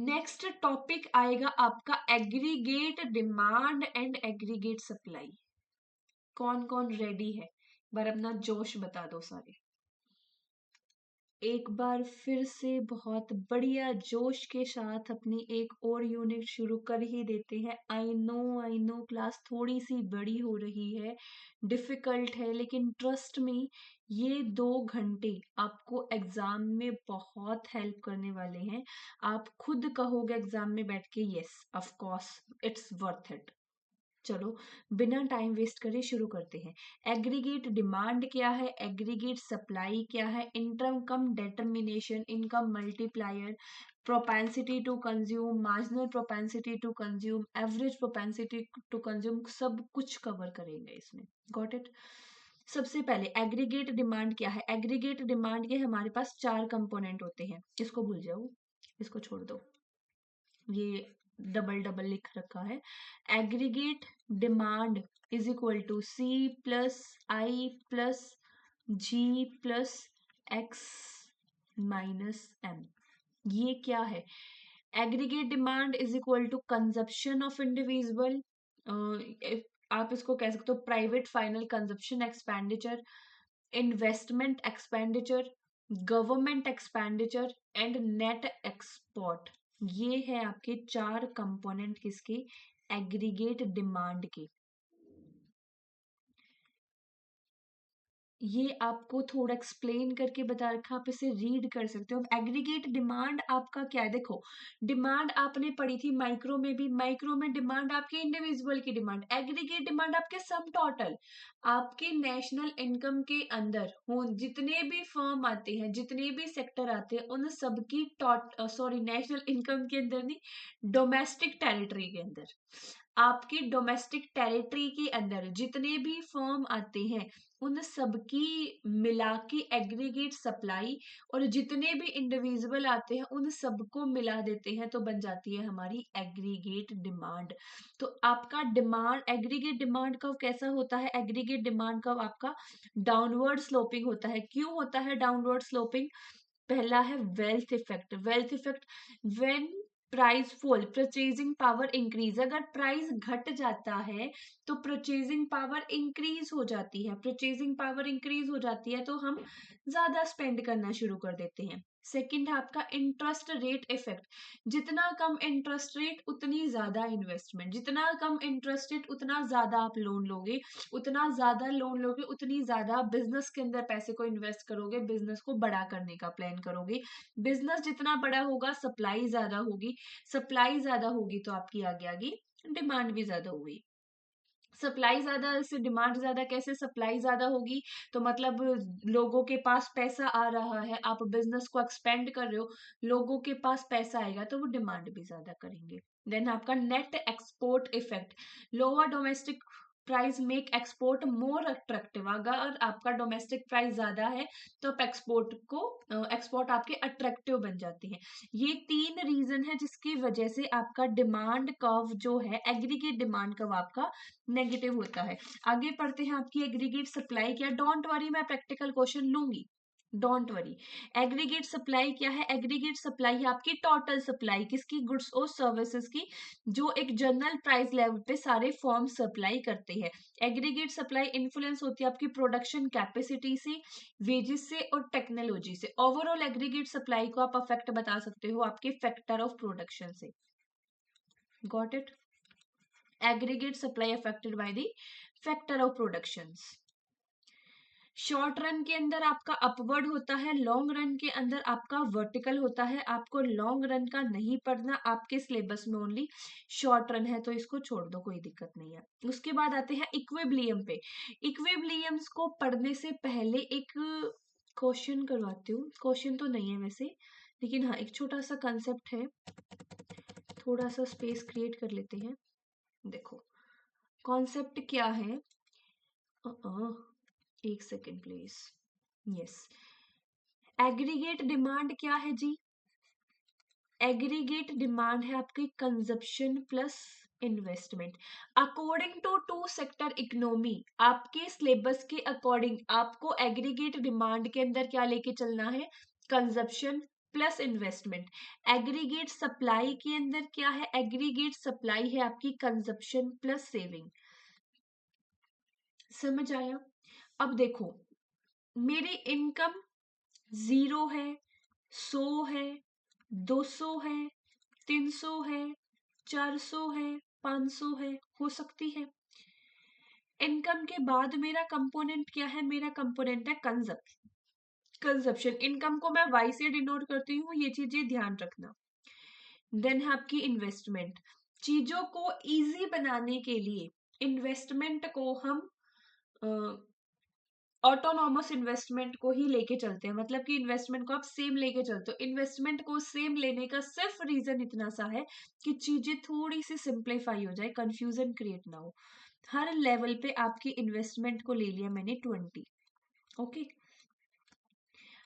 Speaker 1: नेक्स्ट टॉपिक आएगा आपका aggregate demand and aggregate supply. कौन कौन रेडी है, बार अपना जोश बता दो सारे। एक बार फिर से बहुत बढ़िया जोश के साथ अपनी एक और यूनिट शुरू कर ही देते हैं। आई नो क्लास थोड़ी सी बड़ी हो रही है, डिफिकल्ट है, लेकिन ट्रस्ट मी ये 2 घंटे आपको एग्जाम में बहुत हेल्प करने वाले हैं। आप खुद कहोगे एग्जाम में बैठ के, yes of course it's worth it. चलो बिना टाइम वेस्ट करे शुरू करते हैं। एग्रीगेट डिमांड क्या है, एग्रीगेट सप्लाई क्या है, income determination, income multiplier, propensity to consume, marginal propensity to consume, average propensity to consume, सब कुछ कवर करेंगे इसमें। Got it. सबसे पहले एग्रीगेट डिमांड क्या है? एग्रीगेट डिमांड के हमारे पास 4 कंपोनेंट होते हैं। इसको भूल जाओ, इसको छोड़ दो, ये डबल डबल लिख रखा है। Aggregate demand is equal to C plus I plus G plus X minus M. ये क्या है? Aggregate demand is equal to consumption of individual, आप इसको कह सकते हो private final consumption expenditure, investment expenditure, government expenditure and net export. ये है आपके 4 कंपोनेंट किसके? एग्रीगेट डिमांड के। ये आपको थोड़ा एक्सप्लेन करके बता रखा, आप इसे रीड कर सकते हो। एग्रीगेट डिमांड आपका क्या है? देखो, डिमांड आपने पढ़ी थी माइक्रो में भी, माइक्रो में डिमांड आपके इंडिविजुअल की डिमांड, एग्रीगेट डिमांड आपके सम टोटल, आपके नेशनल इनकम के अंदर हो जितने भी फर्म आते हैं, जितने भी सेक्टर आते हैं, उन सबकी सॉरी नेशनल इनकम के अंदर नहीं, डोमेस्टिक टेरिटरी के अंदर, आपकी डोमेस्टिक टेरिटरी के अंदर जितने भी फर्म आते हैं, उन सबकी मिला के एग्रीगेट सप्लाई, और जितने भी इंडिविजुअल आते हैं उन सबको मिला देते हैं तो बन जाती है हमारी एग्रीगेट डिमांड। तो आपका डिमांड, एग्रीगेट डिमांड कर्व कैसा होता है? एग्रीगेट डिमांड कर्व आपका डाउनवर्ड स्लोपिंग होता है। क्यों होता है डाउनवर्ड स्लोपिंग? पहला है wealth effect. Wealth effect, when price fall purchasing power increase, अगर प्राइस घट जाता है तो परचेजिंग पावर इंक्रीज हो जाती है, परचेजिंग पावर इंक्रीज हो जाती है तो हम ज्यादा स्पेंड करना शुरू कर देते हैं। सेकंड है आपका इंटरेस्ट रेट इफेक्ट, जितना कम इंटरेस्ट रेट उतनी ज्यादा इन्वेस्टमेंट, जितना कम इंटरेस्ट रेट उतना ज्यादा आप लोन लोगे, उतना ज्यादा लोन लोगे उतनी ज्यादा बिजनेस के अंदर पैसे को इन्वेस्ट करोगे, बिजनेस को बड़ा करने का प्लान करोगे। बिजनेस जितना बड़ा होगा सप्लाई ज्यादा होगी, सप्लाई ज्यादा होगी तो आपकी आगे आगे डिमांड भी ज्यादा होगी। सप्लाई ज्यादा से डिमांड ज्यादा कैसे? सप्लाई ज्यादा होगी तो मतलब लोगों के पास पैसा आ रहा है, आप बिजनेस को एक्सपेंड कर रहे हो, लोगों के पास पैसा आएगा तो वो डिमांड भी ज्यादा करेंगे। देन आपका net export effect, lower domestic price make export more attractive, अगर आपका डोमेस्टिक प्राइस ज्यादा है तो आप एक्सपोर्ट आपके अट्रैक्टिव बन जाते हैं। ये 3 रीजन है जिसकी वजह से आपका डिमांड कर्व जो है, एग्रीगेट डिमांड कर्व आपका नेगेटिव होता है। आगे पढ़ते हैं आपकी एग्रीगेट सप्लाई क्या। डोंट वरी, मैं प्रैक्टिकल क्वेश्चन लूंगी, डोंट वरी। एग्रीगेट सप्लाई क्या है? एग्रीगेट सप्लाई है आपकी टोटल सप्लाई, किसकी? गुड्स और सर्विसेज की, जो एक जनरल प्राइस लेवल पे सारे फॉर्म सप्लाई करते हैं। एग्रीगेट सप्लाई इन्फ्लुएंस होती है आपकी प्रोडक्शन कैपेसिटी से, वेजेस से और टेक्नोलॉजी से। ओवरऑल एग्रीगेट सप्लाई को आप अफेक्ट बता सकते हो आपके फैक्टर ऑफ प्रोडक्शन से। Got it? Aggregate supply affected by the factor of productions. Short run के अंदर आपका अपवर्ड होता है, लॉन्ग रन के अंदर आपका वर्टिकल होता है। आपको लॉन्ग रन का नहीं पढ़ना, आपके सिलेबस में ओनली शॉर्ट रन है तो इसको छोड़ दो, कोई दिक्कत नहीं है। उसके बाद आते हैं इक्विलिब्रियम पे। इक्विलिब्रियम्स को पढ़ने से पहले एक क्वेश्चन करवाती हूँ, क्वेश्चन तो नहीं है वैसे, लेकिन हाँ एक छोटा सा कंसेप्ट है, थोड़ा सा स्पेस क्रिएट कर लेते हैं। देखो कॉन्सेप्ट क्या है, एक second please. Yes, aggregate demand क्या है जी? एग्रीगेट डिमांड है आपकी consumption plus investment. According to two sector economy, आपके सिलेबस के अकॉर्डिंग आपको एग्रीगेट डिमांड के अंदर क्या लेके चलना है? Consumption plus investment. Aggregate supply के अंदर क्या है? एग्रीगेट सप्लाई है आपकी कंजप्शन प्लस सेविंग। समझ आया? अब देखो, मेरी इनकम 0 है, 100 है, 200 है, 300 है, 400 है, 500 है, हो सकती है। इनकम के बाद मेरा कंपोनेंट क्या है? मेरा कंपोनेंट है कंजप्शन। इनकम को मैं वाई से डिनोट करती हूँ, ये चीजें ध्यान रखना। देन है आपकी इन्वेस्टमेंट। चीजों को इजी बनाने के लिए इन्वेस्टमेंट को हम ऑटोनॉमस इन्वेस्टमेंट को ही लेके चलते हैं, मतलब कि इन्वेस्टमेंट को आप सेम लेके चलते हो। इन्वेस्टमेंट को सेम लेने का सिर्फ रीजन इतना सा है कि चीजें थोड़ी सी सिंप्लीफाई हो जाए, कंफ्यूजन क्रिएट ना हो। हर लेवल पे आपकी इन्वेस्टमेंट को ले लिया मैंने 20। ओके,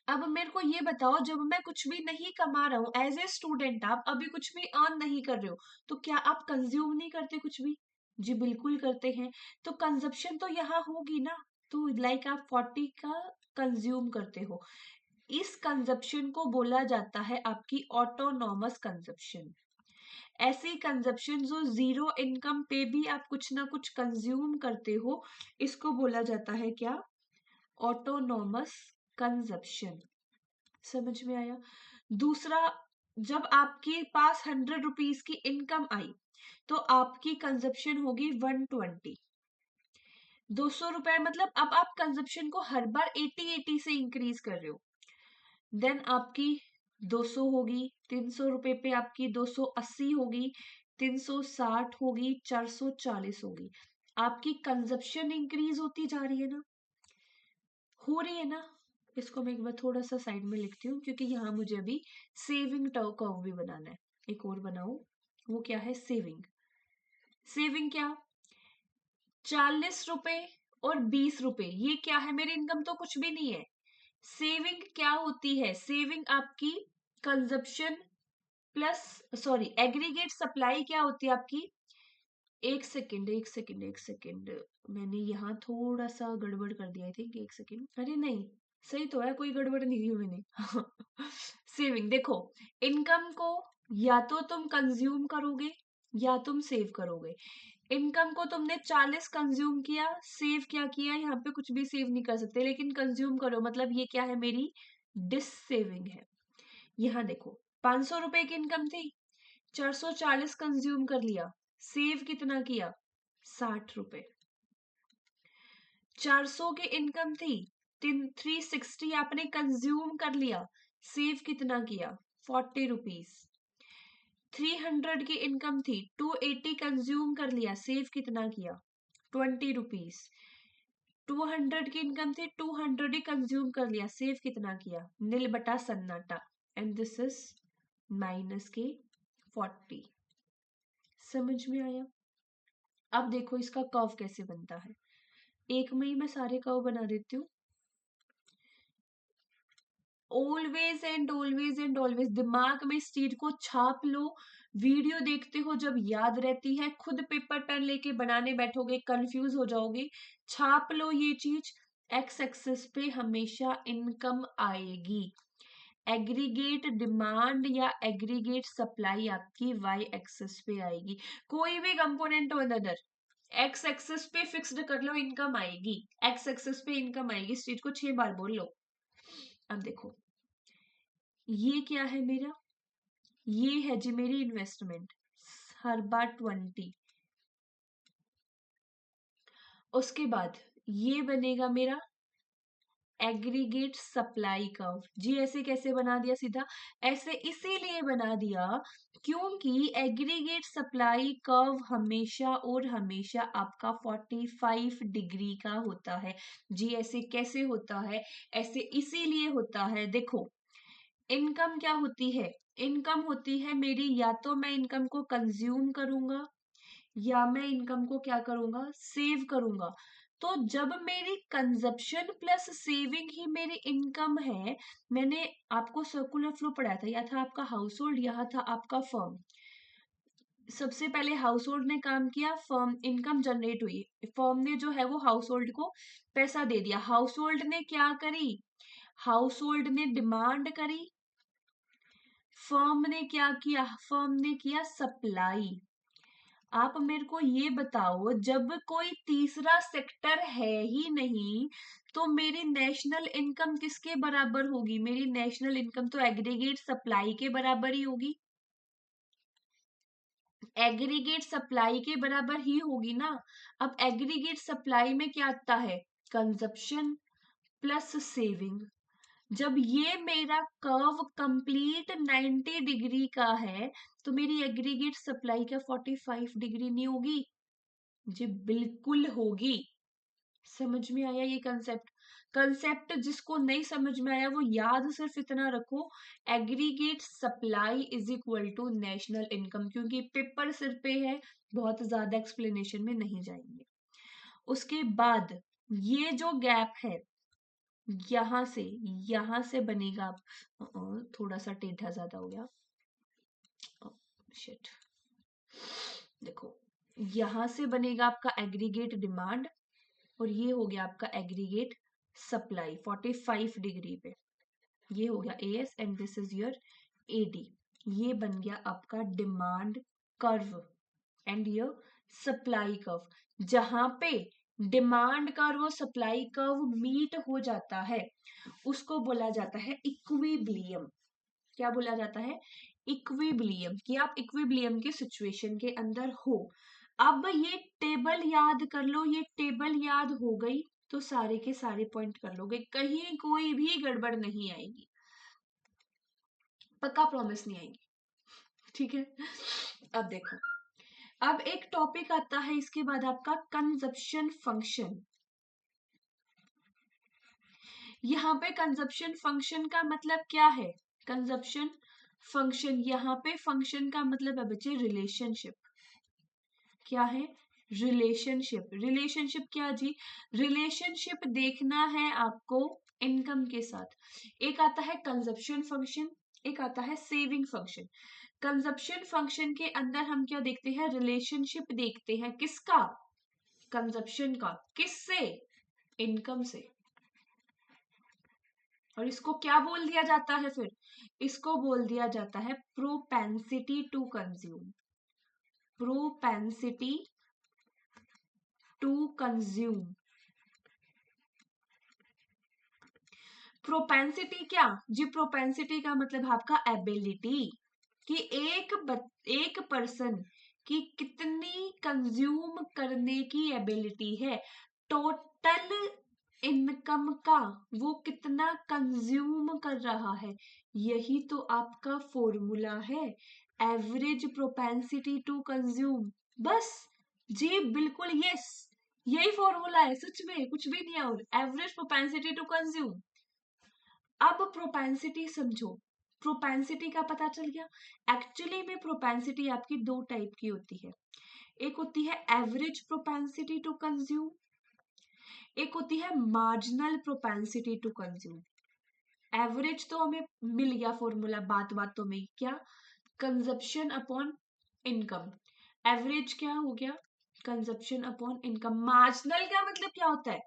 Speaker 1: अब मेरे को ये बताओ, जब मैं कुछ भी नहीं कमा रहा हूँ एज ए स्टूडेंट, आप अभी कुछ भी अर्न नहीं कर रहे हो, तो क्या आप कंज्यूम नहीं करते कुछ भी? जी बिल्कुल करते हैं। तो कंजप्शन तो यहाँ होगी ना। तो लाइक आप 40 का कंज्यूम करते हो, इस कंजप्शन को बोला जाता है आपकी ऑटोनॉमस कंजप्शन। ऐसी कंजप्शन जो जीरो इनकम पे भी आप कुछ ना कुछ कंज्यूम करते हो, इसको बोला जाता है क्या? Autonomous consumption. समझ में आया? दूसरा, जब आपके पास 100 रुपीज की इनकम आई, तो आपकी कंजप्शन होगी 120। 200 रुपए, मतलब अब आप कंजप्शन को हर बार 80 से इंक्रीज कर रहे हो। देन आपकी 200 होगी, 300 रुपए पे आपकी 280 होगी, 360 होगी, 440 होगी। आपकी कंजप्शन इंक्रीज होती जा रही है ना, हो रही है ना? इसको मैं एक बार थोड़ा सा साइड में लिखती हूँ, क्योंकि यहाँ मुझे अभी सेविंग कर्व भी बनाना है। एक और बनाऊं, वो क्या है? सेविंग। सेविंग क्या? 40 रुपए और 20 रुपए, ये क्या है? मेरी इनकम तो कुछ भी नहीं है। सेविंग क्या होती है? सेविंग आपकी consumption plus, sorry, aggregate supply क्या होती है आपकी? एक सेकेंड, एक सेकेंड, एक सेकेंड, मैंने यहाँ थोड़ा सा गड़बड़ कर दिया। आई थिंक, एक सेकेंड। अरे नहीं, सही तो है, कोई गड़बड़ नहीं की मैंने। सेविंग देखो, इनकम को या तो तुम कंज्यूम करोगे या तुम सेव करोगे। इनकम को तुमने 40 कंज्यूम किया, सेव क्या किया? यहाँ पे कुछ भी सेव नहीं कर सकते, लेकिन कंज्यूम करो, मतलब ये क्या है? मेरी डिस सेविंग है। यहाँ देखो, 500 रुपए की इनकम थी, 440 कंज्यूम कर लिया, सेव कितना किया? 60 रुपए। 400 की इनकम थी, 360 आपने कंज्यूम कर लिया, सेव कितना किया? 40 रुपीज। 300 की इनकम थी, 280 कंज्यूम कर लिया, सेव कितना किया? 20 रुपीज। 200 की इनकम थी, 200 ही कंज्यूम कर लिया, सेव कितना किया? नील बटा सन्नाटा। एंड दिस इज माइनस के 40। समझ में आया? अब देखो इसका कर्व कैसे बनता है। एक में ही मैं सारे कर्व बना देती हूँ। Always and always and always दिमाग में इस चीज को छाप लो। वीडियो देखते हो जब याद रहती है, खुद पेपर पेन लेके बनाने बैठोगे कंफ्यूज हो जाओगे। छाप लो ये चीज। एक्स एक्सिस पे हमेशा इनकम आएगी, एग्रीगेट डिमांड या एग्रीगेट सप्लाई आपकी वाई एक्सिस पे आएगी। कोई भी कंपोनेंट हो अदर, एक्स एक्सिस पे फिक्स्ड कर लो, इनकम आएगी। एक्स एक्सिस पे इनकम आएगी, इस चीज को 6 बार बोल लो। अब देखो, ये क्या है मेरा? ये है जी मेरी इन्वेस्टमेंट, हर बार 20। उसके बाद ये बनेगा मेरा एग्रीगेट सप्लाई कर्व। जी ऐसे कैसे बना दिया सीधा? ऐसे इसीलिए बना दिया क्योंकि एग्रीगेट सप्लाई कर्व हमेशा और हमेशा आपका 45 डिग्री का होता है। जी ऐसे कैसे होता है? ऐसे इसीलिए होता है, देखो, इनकम क्या होती है? इनकम होती है मेरी, या तो मैं इनकम को कंज्यूम करूंगा या मैं इनकम को क्या करूंगा? सेव करूंगा। तो जब मेरी कंजप्शन प्लस सेविंग ही मेरी इनकम है, मैंने आपको सर्कुलर फ्लो पढ़ाया था, या था आपका हाउस होल्ड, यहाँ था आपका फर्म। सबसे पहले हाउस होल्ड ने काम किया, फर्म इनकम जनरेट हुई, फर्म ने जो है वो हाउस होल्ड को पैसा दे दिया। हाउस होल्ड ने क्या करी? हाउस होल्ड ने डिमांड करी, फर्म ने क्या किया? फर्म ने किया सप्लाई। आप मेरे को ये बताओ, जब कोई तीसरा सेक्टर है ही नहीं, तो मेरी नेशनल इनकम किसके बराबर होगी? मेरी नेशनल इनकम तो एग्रीगेट सप्लाई के बराबर ही होगी। एग्रीगेट सप्लाई के बराबर ही होगी ना। अब एग्रीगेट सप्लाई में क्या आता है? Consumption plus saving. जब ये मेरा कर्व कंप्लीट 90 डिग्री का है, तो मेरी एग्रीगेट सप्लाई क्या 45 डिग्री नहीं होगी? जी बिल्कुल होगी। समझ में आया ये कंसेप्ट? कंसेप्ट जिसको नहीं समझ में आया वो याद सिर्फ इतना रखो, aggregate supply is equal to national income, क्योंकि पेपर सिर पे है, बहुत ज्यादा एक्सप्लेनेशन में नहीं जाएंगे। उसके बाद ये जो गैप है यहां से बनेगा, थोड़ा सा टेढ़ा ज्यादा हो गया, शिट, देखो यहां से बनेगा आपका एग्रीगेट डिमांड, और ये हो गया आपका एग्रीगेट सप्लाई 45 डिग्री पे, ये हो गया AS and this is your AD. ये बन गया आपका demand curve and your supply curve. जहां पे डिमांड कर्व और सप्लाई कर्व मीट हो जाता है उसको बोला जाता है इक्विलिब्रियम। क्या बोला जाता है? इक्विलिब्रियम, कि आप इक्विलिब्रियम की सिचुएशन के अंदर हो। अब ये टेबल याद कर लो, ये टेबल याद हो गई तो सारे के सारे पॉइंट कर लोगे, कहीं कोई भी गड़बड़ नहीं आएगी, पक्का प्रॉमिस नहीं आएगी, ठीक है? अब देखो, अब एक टॉपिक आता है इसके बाद आपका कंजप्शन फंक्शन। यहाँ पे कंजप्शन फंक्शन का मतलब क्या है? कंजप्शन फंक्शन, यहाँ पे फंक्शन का मतलब है बच्चे रिलेशनशिप। क्या है? रिलेशनशिप। रिलेशनशिप क्या जी? रिलेशनशिप देखना है आपको इनकम के साथ। एक आता है कंजप्शन फंक्शन, एक आता है सेविंग फंक्शन। कंजप्शन फंक्शन के अंदर हम क्या देखते हैं? रिलेशनशिप देखते हैं, किसका? कंजप्शन का। किससे? इनकम से। और इसको क्या बोल दिया जाता है फिर? इसको बोल दिया जाता है propensity to consume. Propensity to consume. Propensity क्या जी? प्रोपेंसिटी का मतलब आपका एबिलिटी, कि एक पर्सन की कितनी कंज्यूम करने की एबिलिटी है, टोटल इनकम का वो कितना कंज्यूम कर रहा है। यही तो आपका फॉर्मूला है, एवरेज प्रोपेंसिटी टू कंज्यूम। बस जी, बिल्कुल यस, यही फॉर्मूला है, सच में कुछ भी नहीं है, और एवरेज प्रोपेंसिटी टू कंज्यूम। अब प्रोपेंसिटी समझो, प्रोपेंसिटी का पता चल गया। एक्चुअली में प्रोपेंसिटी आपकी दो टाइप की होती है, एक होती है एवरेज प्रोपेंसिटी टू कंज्यूम, एक होती है marginal propensity to consume. Average तो हमें मिल गया फॉर्मूला बात बातों में, क्या? Consumption upon income. एवरेज क्या हो गया? Consumption upon income. मार्जिनल का मतलब क्या होता है?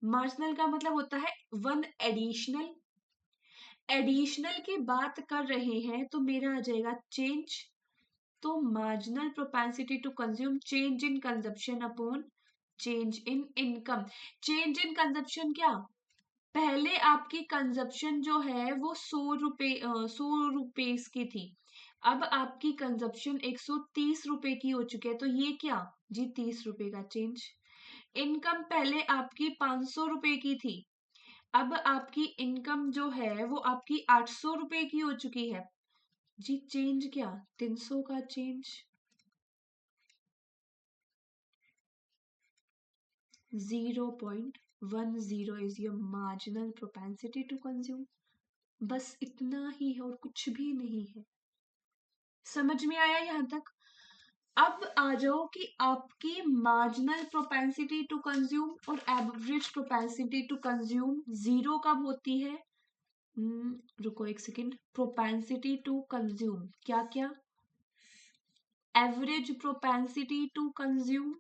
Speaker 1: मार्जिनल का मतलब होता है वन एडिशनल। एडिशनल की बात कर रहे हैं तो मेरा आ जाएगा चेंज। तो marginal propensity to consume, change in consumption upon change in income. Change in consumption क्या? पहले आपकी कंजप्शन जो है वो 100 रुपए की थी, अब आपकी कंजप्शन 130 रुपए की हो चुकी है, तो ये क्या जी? 30 रुपए का चेंज। इनकम पहले आपकी 500 रुपए की थी, अब आपकी इनकम जो है वो आपकी 800 रुपए की हो चुकी है जी। चेंज क्या? 300 का change. 0.10 is your marginal propensity to consume. बस इतना ही है और कुछ भी नहीं है। समझ में आया यहां तक? अब आ जाओ कि आपकी मार्जिनल प्रोपेंसिटी टू कंज्यूम और average propensity to consume zero कब होती है? रुको एक सेकेंड। प्रोपेंसिटी टू कंज्यूम क्या क्या? Average propensity to consume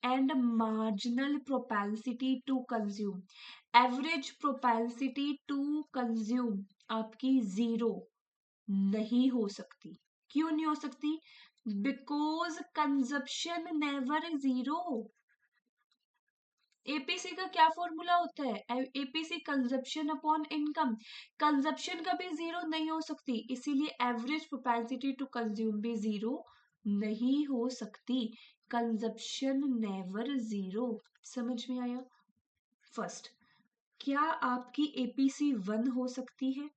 Speaker 1: and marginal propensity to consume. Average propensity to consume आपकी जीरो नहीं हो सकती। क्यों नहीं हो सकती? Because consumption never zero. APC का क्या फॉर्मूला होता है? APC consumption upon income. Consumption कभी जीरो नहीं हो सकती, इसीलिए एवरेज प्रोपेंसिटी टू कंज्यूम भी जीरो नहीं हो सकती। Consumption never zero. समझ में आया? फर्स्ट, क्या आपकी एपीसी 1 हो सकती है?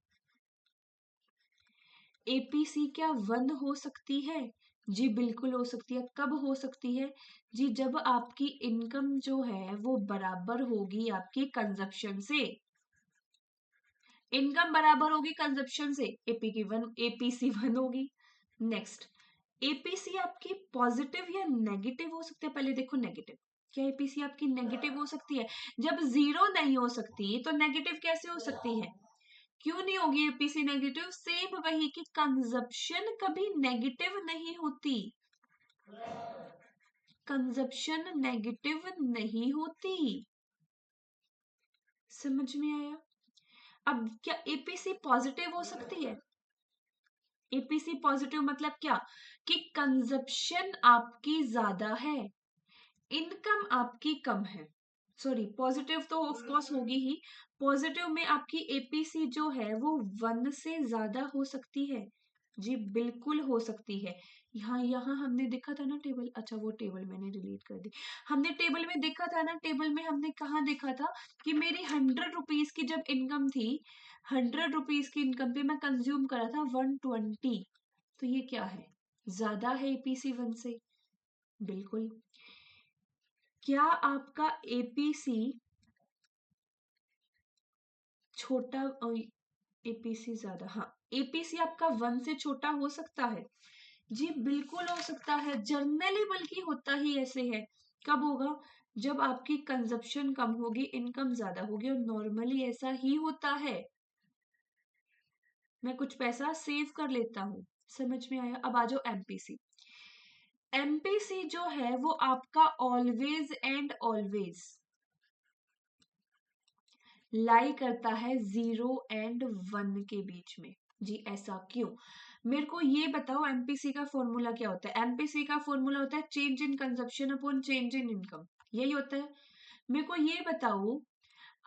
Speaker 1: एपीसी क्या 1 हो सकती है? जी बिल्कुल हो सकती है। कब हो सकती है? जी जब आपकी इनकम जो है वो बराबर होगी आपकी कंजप्शन से। इनकम बराबर होगी कंजप्शन से, एपीसी वन होगी। नेक्स्ट, एपीसी आपकी पॉजिटिव या नेगेटिव हो सकती है? पहले देखो नेगेटिव, क्या एपीसी आपकी नेगेटिव हो सकती है? जब जीरो नहीं हो सकती तो नेगेटिव कैसे हो सकती है? क्यों नहीं होगी एपीसी नेगेटिव? सेम वही कि कंजप्शन कभी नेगेटिव नहीं होती, कंजप्शन नेगेटिव नहीं होती। समझ में आया? अब क्या एपीसी पॉजिटिव हो सकती है? एपीसी पॉजिटिव मतलब क्या? कि कंजप्शन आपकी ज्यादा है, इनकम आपकी कम है। सॉरी, पॉजिटिव तो ऑफ कोर्स होगी ही। पॉजिटिव में आपकी एपीसी जो है वो 1 से ज्यादा हो सकती है। जी बिल्कुल हो सकती है। यहाँ यहाँ हमने देखा था ना टेबल, अच्छा वो टेबल मैंने डिलीट कर दी। हमने टेबल में देखा था ना, टेबल में हमने कहाँ देखा था कि मेरी 100 रुपीज की जब इनकम थी, 100 रुपीज की इनकम पे मैं कंज्यूम करा था 120। तो ये क्या है? ज्यादा है एपीसी 1 से? बिल्कुल। क्या आपका एपीसी छोटा, एपीसी ज्यादा, हाँ, एपीसी आपका 1 से छोटा हो सकता है? जी बिल्कुल हो सकता है, जनरली बल्कि होता ही ऐसे है। कब होगा? जब आपकी कंजप्शन कम होगी, इनकम ज्यादा होगी, और नॉर्मली ऐसा ही होता है। मैं कुछ पैसा सेव कर लेता हूँ। समझ में आया? अब आ जाओ एमपीसी। एमपीसी जो है वो आपका ऑलवेज एंड ऑलवेज लाई करता है 0 एंड 1 के बीच में। जी ऐसा क्यों? मेरे को ये बताओ, एमपीसी का फॉर्मूला क्या होता है? एमपीसी का फॉर्मूला होता है change in consumption upon change in income, यही होता है। मेरे को ये बताओ,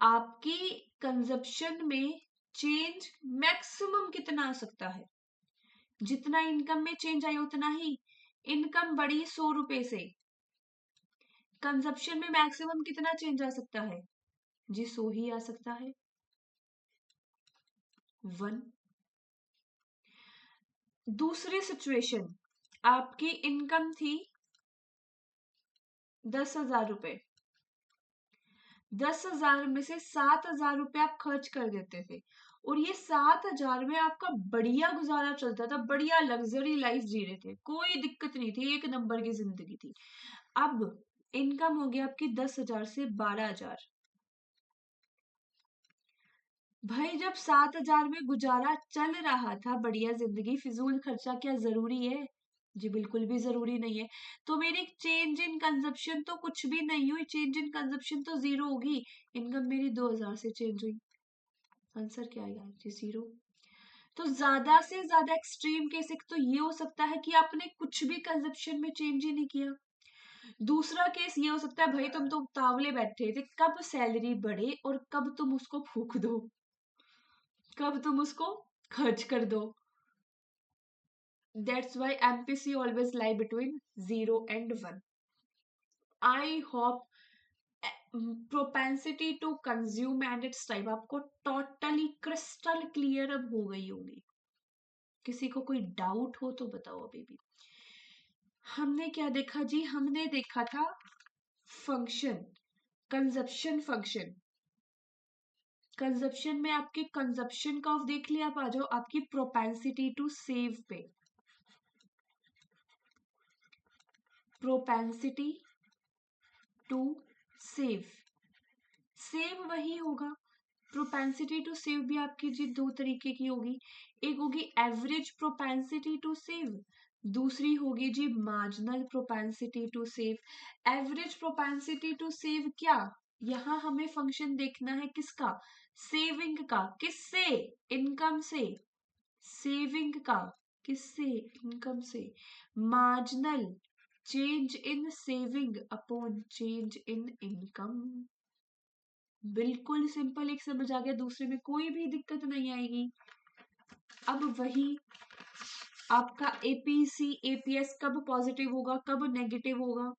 Speaker 1: आपकी कंजप्शन में चेंज मैक्सिमम कितना आ सकता है? जितना इनकम में चेंज आई उतना ही। इनकम बढ़ी 100 रुपए से, कंजप्शन में मैक्सिमम कितना चेंज आ सकता है? जी 100 ही आ सकता है, 1। दूसरी सिचुएशन, आपकी इनकम थी 10,000 रुपए, 10,000 में से 7,000 रुपए आप खर्च कर देते थे, और ये 7,000 में आपका बढ़िया गुजारा चलता था, बढ़िया लग्जरी लाइफ जी रहे थे, कोई दिक्कत नहीं थी, एक नंबर की जिंदगी थी। अब इनकम हो गया आपकी 10,000 से 12,000। भाई जब 7,000 में गुजारा चल रहा था, बढ़िया जिंदगी, फिजूल खर्चा क्या जरूरी है? जी बिल्कुल भी जरूरी नहीं है। तो मेरी चेंज इन कंजप्शन तो कुछ भी नहीं हुई, चेंज इन कंजप्शन तो 0 होगी। इनकम मेरी 2,000 से चेंज हुई, आंसर क्या आएगा जी? 0। तो ज्यादा से ज्यादा एक्सट्रीम केस एक तो ये हो सकता है कि आपने कुछ भी कंजप्शन में चेंज ही नहीं किया। दूसरा केस ये हो सकता है, भाई तुम तो उतावले बैठे थे, कब सैलरी बढ़े और कब तुम उसको फूक दो, कब तुम उसको खर्च कर दो। That's why MPC always lie between 0 and 1. I hope propensity to consume and its type आपको totally crystal clear अब हो गई होगी। किसी को कोई डाउट हो तो बताओ अभी भी। हमने क्या देखा जी? हमने देखा था फंक्शन, कंजप्शन फंक्शन। कंजप्शन में आपके कंजप्शन कर्व देख लिया। आप आ जाओ आपकी प्रोपेंसिटी टू सेव पे। प्रोपेंसिटी टू सेव, सेम वही होगा। प्रोपेंसिटी टू सेव भी आपकी जी दो तरीके की होगी, एक होगी एवरेज प्रोपेंसिटी टू सेव, दूसरी होगी जी marginal propensity to save. Average propensity to save क्या? यहाँ हमें फंक्शन देखना है किसका? सेविंग का। किससे? इनकम से। सेविंग का किससे? इनकम से। Marginal, change in saving upon change in income. बिल्कुल सिंपल, एक समझ आ गया, दूसरे में कोई भी दिक्कत नहीं आएगी। अब वही आपका एपीसी एपीएस कब पॉजिटिव होगा, कब नेगेटिव होगा?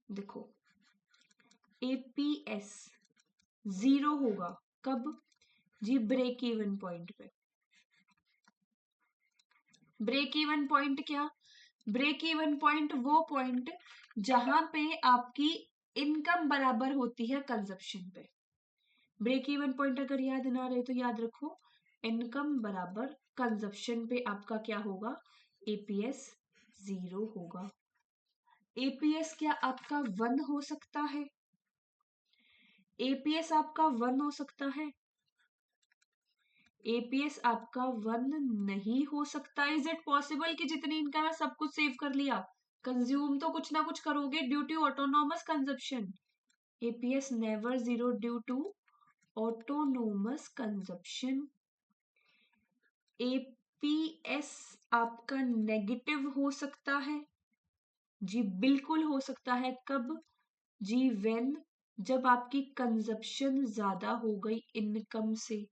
Speaker 1: देखो, एपीएस 0 होगा कब? जी ब्रेक इवन पॉइंट पे। ब्रेक इवन पॉइंट क्या? ब्रेक इवन पॉइंट वो पॉइंट जहां पे आपकी इनकम बराबर होती है कंजप्शन पे। ब्रेक इवन पॉइंट अगर याद ना रहे तो याद रखो, इनकम बराबर कंजप्शन पे आपका क्या होगा, एपीएस 0 होगा। एपीएस क्या आपका 1 हो सकता है? एपीएस आपका 1 हो सकता है? एपीएस आपका 1 नहीं हो सकता। इज इट पॉसिबल कि जितनी इनकम है सब कुछ सेव कर लिया? कंज्यूम तो कुछ ना कुछ करोगे due to autonomous consumption. APS never 0 due to autonomous consumption. APS आपका नेगेटिव हो सकता है? जी बिल्कुल हो सकता है। कब? जी व्हेन, जब आपकी कंजप्शन ज्यादा हो गई इनकम से।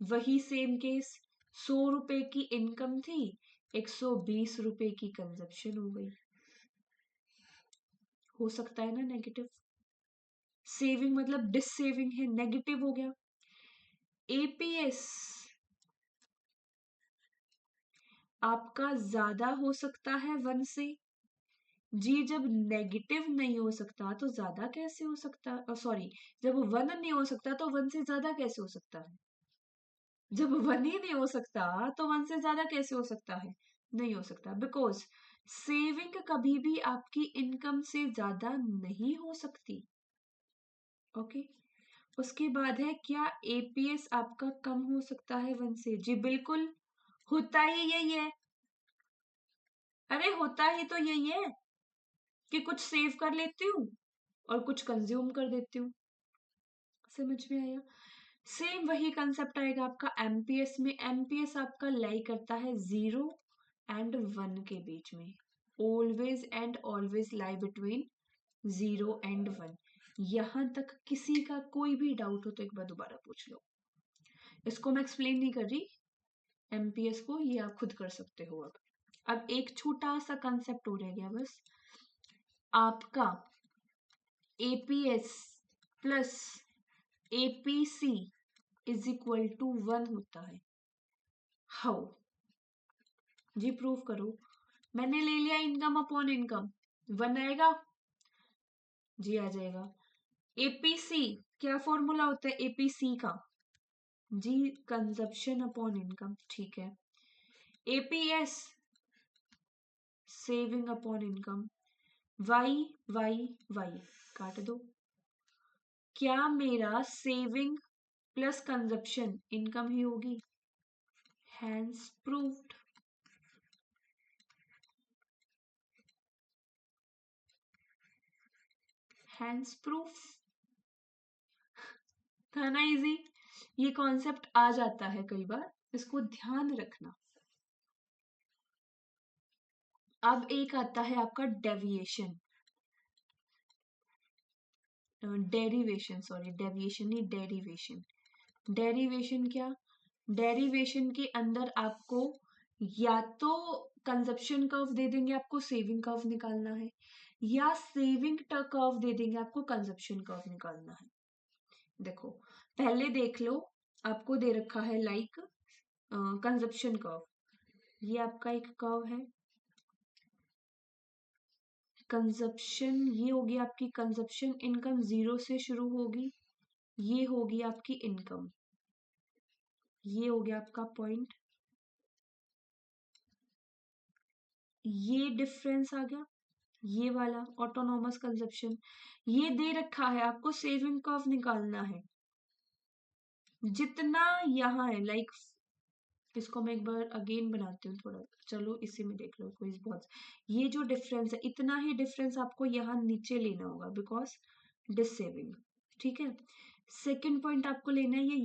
Speaker 1: वही सेम केस, 100 रुपए की इनकम थी, 120 रुपए की कंजप्शन हो गई, हो सकता है ना नेगेटिव। सेविंग मतलब डिससेविंग है, नेगेटिव हो गया। एपीएस आपका ज्यादा हो सकता है 1 से। जी जब नेगेटिव नहीं हो सकता तो ज्यादा कैसे हो सकता, सॉरी, जब 1 नहीं हो सकता तो 1 से ज्यादा कैसे हो सकता है? जब 1 ही नहीं हो सकता तो 1 से ज्यादा कैसे हो सकता है? नहीं हो सकता, बिकॉज सेविंग कभी भी आपकी इनकम से ज्यादा नहीं हो सकती। ओके। उसके बाद है, क्या एपीएस आपका कम हो सकता है 1 से? जी बिल्कुल, होता ही यही है। अरे होता ही तो यही है कि कुछ सेव कर लेती हूँ और कुछ कंज्यूम कर देती हूँ। समझ में आया? सेम वही कंसेप्ट आएगा आपका एमपीएस में। एमपीएस आपका लाई करता है 0 एंड 1 के बीच में। Always and always lie between 0 and 1। यहां तक किसी का कोई भी डाउट हो तो एक बार दोबारा पूछ लो। इसको मैं एक्सप्लेन नहीं कर रही, एमपीएस को ये आप खुद कर सकते हो। अब एक छोटा सा कंसेप्ट हो रह गया बस। आपका APS plus APC is equal to 1 होता है। हाउ? जी प्रूव करो। मैंने ले लिया इनकम अपॉन इनकम, 1 आएगा? जी आ जाएगा। एपीसी क्या फॉर्मूला होता है एपीसी का? जी कंजप्शन अपॉन इनकम, ठीक है। APS saving upon income. Y Y Y काट दो। क्या मेरा सेविंग प्लस कंजप्शन इनकम ही होगी? Hence proved. Hence proof. था ना इजी? ये कॉन्सेप्ट आ जाता है कई बार, इसको ध्यान रखना। अब एक आता है आपका डेविएशन, डेरिवेशन, सॉरी डेविएशन नहीं डेरिवेशन। डेरिवेशन क्या? डेरिवेशन के अंदर आपको या तो कंजप्शन कर्व दे देंगे, आपको सेविंग कर्व निकालना है, या सेविंग कर्व दे देंगे, आपको कंजप्शन कर्व निकालना है। देखो पहले देख लो, आपको दे रखा है लाइक कंजप्शन कर्व। ये आपका एक कर्व है, कंजप्शन ये होगी आपकी कंजप्शन इनकम 0 से शुरू होगी, ये होगी आपकी इनकम, ये हो गया आपका पॉइंट, ये डिफरेंस आ गया, ये वाला ऑटोनोमस कंजप्शन। ये दे रखा है आपको सेविंग कर्व निकालना है, जितना यहाँ है लाइक इसको मैं एक बार अगेन बनाती हूँ थोड़ा, चलो इसी में देख लो कोई बहुत। ये जो डिफरेंस है इतना ही डिफरेंस आपको यहाँ नीचे लेना होगा बिकॉज डिस सेविंग, ठीक है। सेकेंड पॉइंट आपको लेना है ये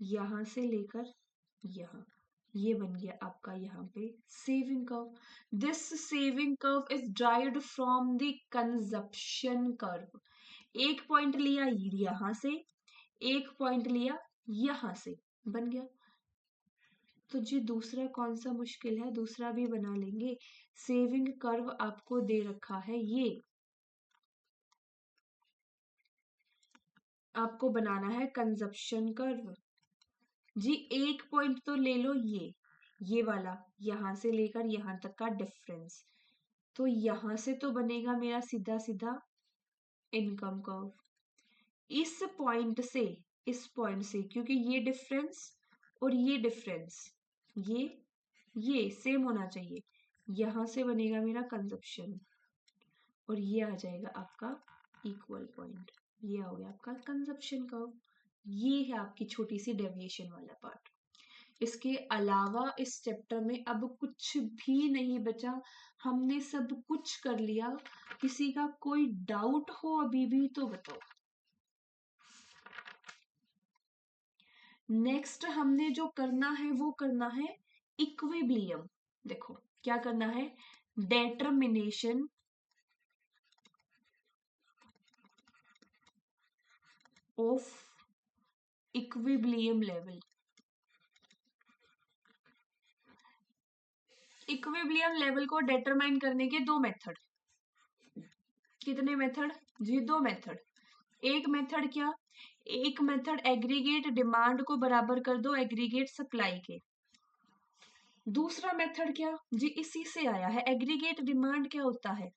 Speaker 1: यहाँ से लेकर यहाँ, ये बन गया आपका यहाँ पे saving curve. This saving curve is derived from the consumption curve. एक पॉइंट लिया यहाँ से, एक पॉइंट लिया यहाँ से, बन गया। तो जी दूसरा कौन सा मुश्किल है, दूसरा भी बना लेंगे। सेविंग कर्व आपको दे रखा है, ये आपको बनाना है कंजप्शन कर्व। जी एक पॉइंट तो ले लो, ये ये वाला यहां से लेकर यहां तक का डिफरेंस, तो यहां से तो बनेगा मेरा सीधा सीधा इनकम कर्व। इस पॉइंट से इस पॉइंट से, क्योंकि ये डिफरेंस और ये डिफरेंस ये सेम होना चाहिए, यहां से बनेगा मेरा कंजप्शन और ये आ जाएगा आपका इक्वल पॉइंट। ये हो गया आपका कंजप्शन कर्व। ये है आपकी छोटी सी डेविएशन वाला पार्ट। इसके अलावा इस चैप्टर में अब कुछ भी नहीं बचा, हमने सब कुछ कर लिया। किसी का कोई डाउट हो अभी भी तो बताओ। नेक्स्ट हमने जो करना है वो करना है इक्विलिब्रियम। देखो क्या करना है, determination of equilibrium level. Equilibrium level को डिटरमाइन करने के दो मेथड। कितने मेथड जी? दो मेथड। एक मेथड क्या, एक मेथड एग्रीगेट डिमांड को बराबर कर दो एग्रीगेट सप्लाई के। दूसरा मेथड क्या जी, इसी से आया है। एग्रीगेट डिमांड क्या होता है,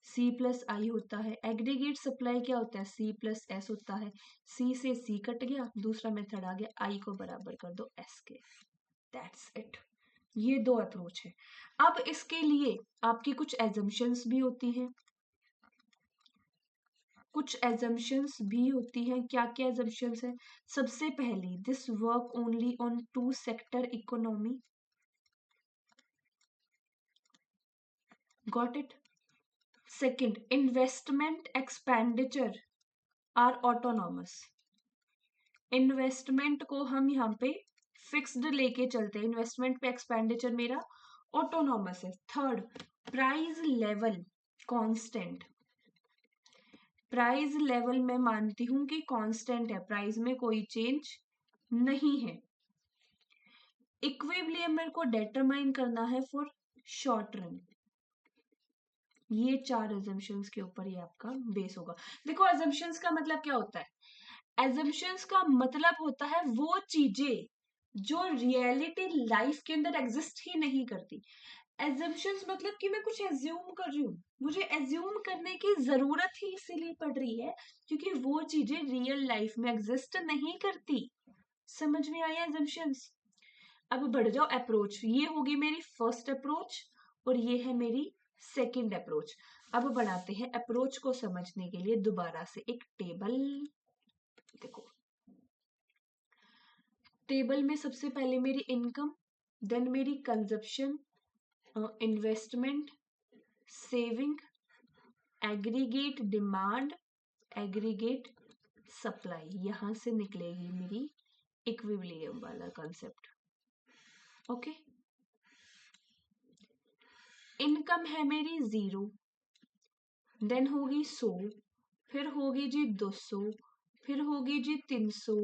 Speaker 1: C प्लस आई होता है। एग्रीगेट सप्लाई क्या होता है, C प्लस एस होता है। C से C कट गया, दूसरा मेथड आ गया, I को बराबर कर दो S के। That's it. ये दो अप्रोच है। अब इसके लिए आपकी कुछ एजम्पशंस भी होती हैं, कुछ एजम्पशंस भी होती हैं। क्या क्या एजम्पशंस है? सबसे पहली, this work only on two sector economy. Got it? Second, investment expenditure are autonomous. Investment को हम यहाँ पे फिक्स्ड लेके चलते हैं, इन्वेस्टमेंट पे एक्सपेंडिचर मेरा ऑटोनॉमस है। Third, price level constant. Price level मैं मानती हूं कि कांस्टेंट है, प्राइस में कोई चेंज नहीं है। इक्विलिब्रियम मेरे को डिटरमाइन करना है फॉर शॉर्ट रन। ये चार एजम्पशंस के ऊपर ही आपका बेस होगा। देखो एजम्पशंस का मतलब क्या होता है, एजम्पशंस का मतलब होता है वो चीजें जो रियलिटी लाइफ के अंदर एग्जिस्ट ही नहीं करती। एजम्पशंस मतलब कि मैं कुछ एज्यूम कर रही हूँ, मुझे एज्यूम करने की जरूरत ही इसीलिए पड़ रही है क्योंकि वो चीजें रियल लाइफ में एग्जिस्ट नहीं करती। समझ में आया एजम्पशंस? अब बढ़ जाओ अप्रोच। ये होगी मेरी फर्स्ट अप्रोच और ये है मेरी सेकंड अप्रोच। अब बढ़ाते हैं अप्रोच को समझने के लिए दोबारा से एक टेबल। देखो टेबल में सबसे पहले मेरी इनकम, देन मेरी consumption, investment, saving, aggregate demand, aggregate supply. यहां से निकलेगी मेरी इक्विलिब्रियम वाला कॉन्सेप्ट। ओके, इनकम है मेरी 0, देन होगी 100, फिर होगी जी 200, फिर होगी जी 300,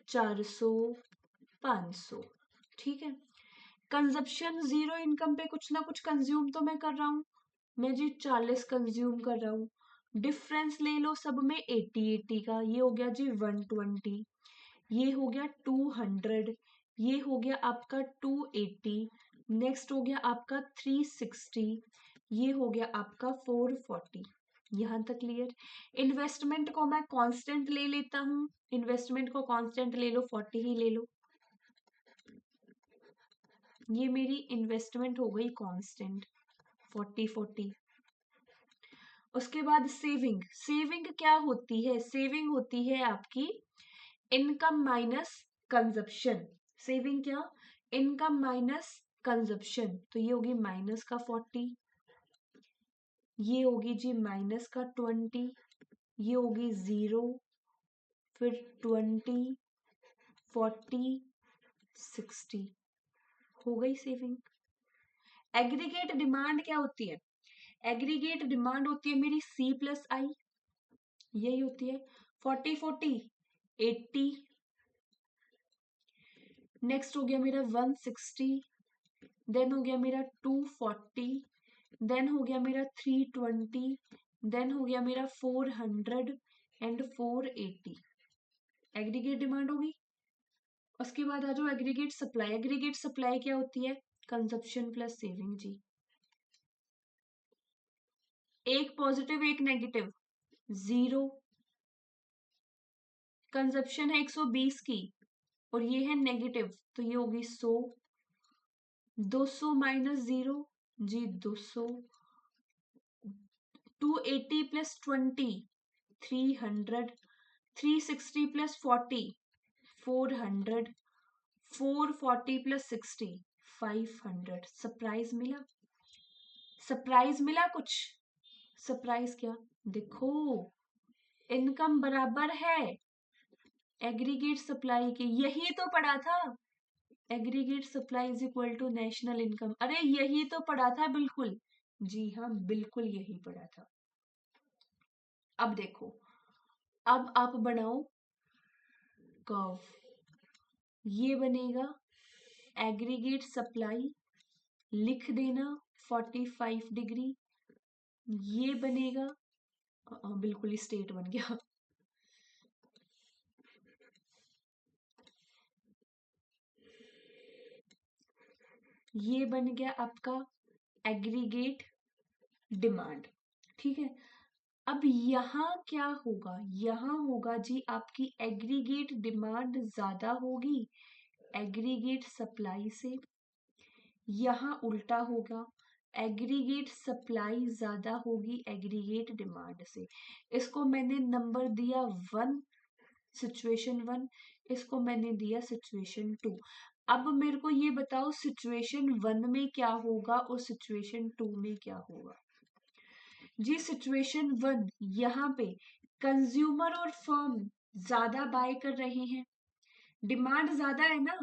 Speaker 1: 400, 500। ठीक है, कंजप्शन 0 इनकम पे कुछ ना कुछ कंज्यूम तो मैं कर रहा हूं, मैं जी 40 कंज्यूम कर रहा हूँ। डिफरेंस ले लो सब में 80-80 का, ये हो गया जी 120, ये हो गया 200, ये हो गया आपका 280, नेक्स्ट हो गया आपका 360, ये हो गया आपका 440। यहां तक क्लियर? इन्वेस्टमेंट को मैं कांस्टेंट ले लेता हूं, इन्वेस्टमेंट को कांस्टेंट ले लो, 40 ही ले लो। ये मेरी इन्वेस्टमेंट हो गई कांस्टेंट 40-40। उसके बाद सेविंग। सेविंग क्या होती है, सेविंग होती है आपकी इनकम माइनस कंजप्शन। सेविंग क्या, इनकम माइनस कंजप्शन। तो ये होगी माइनस का 40, ये होगी जी माइनस का 20, ये होगी 0, फिर 20, 40, 60। हो गई सेविंग। एग्रीगेट डिमांड क्या होती है, एग्रीगेट डिमांड होती है मेरी C प्लस आई, यही होती है 40-40, 80। नेक्स्ट हो गया मेरा 160, देन हो गया मेरा 240, देन हो गया मेरा 320, देन हो गया मेरा 400 एंड 480। एग्रीगेट डिमांड होगी। उसके बाद आ जाओ एग्रीगेट सप्लाई। एग्रीगेट सप्लाई क्या होती है? कंजप्शन प्लस सेविंग जी। एक पॉजिटिव एक नेगेटिव, जीरो। कंजप्शन है 120 की और ये है नेगेटिव, तो ये होगी 100। 200 माइनस जीरो जी 200। 280 प्लस 20 300। 360 प्लस 40 400। 440 प्लस 60 500। सरप्राइज मिला? सरप्राइज मिला कुछ? सरप्राइज क्या? देखो, इनकम बराबर है एग्रीगेट सप्लाई की, यही तो पढ़ा था। Aggregate supply is equal to national income. अरे यही तो पढ़ा था, बिल्कुल। जी हाँ, बिल्कुल यही पढ़ा था। अब देखो, अब आप बनाओ कर्व। ये बनेगा एग्रीगेट सप्लाई, लिख देना 45 डिग्री। ये बनेगा बिल्कुल स्ट्रेट बन गया। ये बन गया आपका एग्रीगेट डिमांड। ठीक है, अब यहाँ क्या होगा? यहाँ होगा जी आपकी एग्रीगेट डिमांड ज्यादा होगी एग्रीगेट सप्लाई से। यहाँ उल्टा होगा, एग्रीगेट सप्लाई ज्यादा होगी एग्रीगेट डिमांड से। इसको मैंने नंबर दिया 1, सिचुएशन 1। इसको मैंने दिया सिचुएशन 2। अब मेरे को ये बताओ सिचुएशन 1 में क्या होगा और सिचुएशन 2 में क्या होगा? जी सिचुएशन 1, यहाँ पे कंज्यूमर और फर्म ज्यादा बाय कर रहे हैं, डिमांड ज्यादा है ना,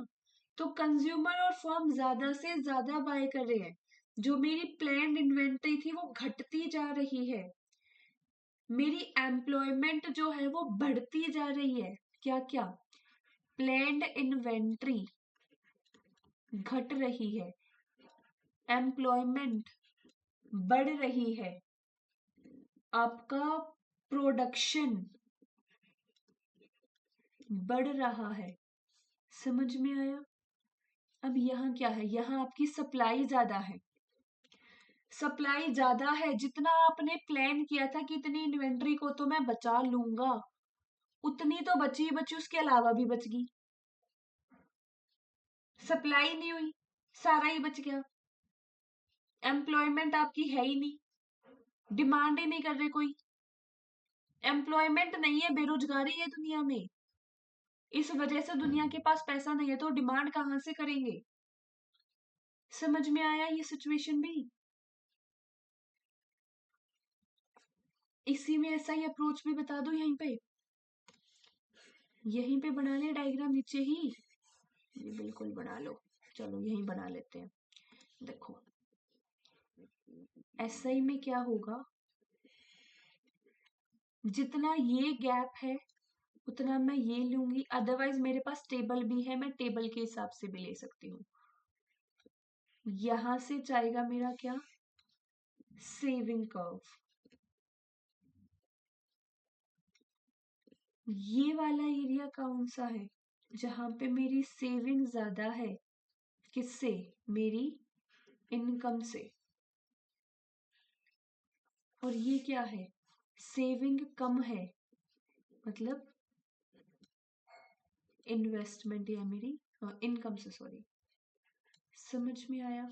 Speaker 1: तो कंज्यूमर और फर्म ज्यादा से ज्यादा बाय कर रहे हैं। जो मेरी प्लान्ड इन्वेंटरी थी वो घटती जा रही है, मेरी एम्प्लॉयमेंट जो है वो बढ़ती जा रही है। क्या क्या? प्लान्ड इन्वेंट्री घट रही है, एम्प्लॉयमेंट बढ़ रही है, आपका प्रोडक्शन बढ़ रहा है। समझ में आया? अब यहाँ क्या है? यहाँ आपकी सप्लाई ज्यादा है। सप्लाई ज्यादा है, जितना आपने प्लान किया था कि इतनी इन्वेंट्री को तो मैं बचा लूंगा, उतनी तो बची ही बची, उसके अलावा भी बच गई। सप्लाई नहीं हुई, सारा ही बच गया। एम्प्लॉयमेंट आपकी है ही नहीं, डिमांड ही नहीं कर रहे कोई। एम्प्लॉयमेंट नहीं है, बेरोजगारी है दुनिया में, इस वजह से दुनिया के पास पैसा नहीं है, तो डिमांड कहां से करेंगे? समझ में आया ये सिचुएशन भी? इसी में ऐसा ही अप्रोच भी बता दो यहीं पे, यहीं पे बना ले डायग्राम नीचे ही। ये बिल्कुल बना लो, चलो यहीं बना लेते हैं। देखो एसआई में क्या होगा, जितना ये गैप है उतना मैं ये लूंगी, अदरवाइज मेरे पास टेबल भी है, मैं टेबल के हिसाब से भी ले सकती हूँ। यहां से जाएगा मेरा क्या? Saving curve. ये वाला एरिया कौन सा है? जहां पे मेरी सेविंग ज्यादा है, किससे? मेरी इनकम से। और ये क्या है? सेविंग कम है, मतलब इन्वेस्टमेंट या मेरी इनकम से, सॉरी। समझ में आया?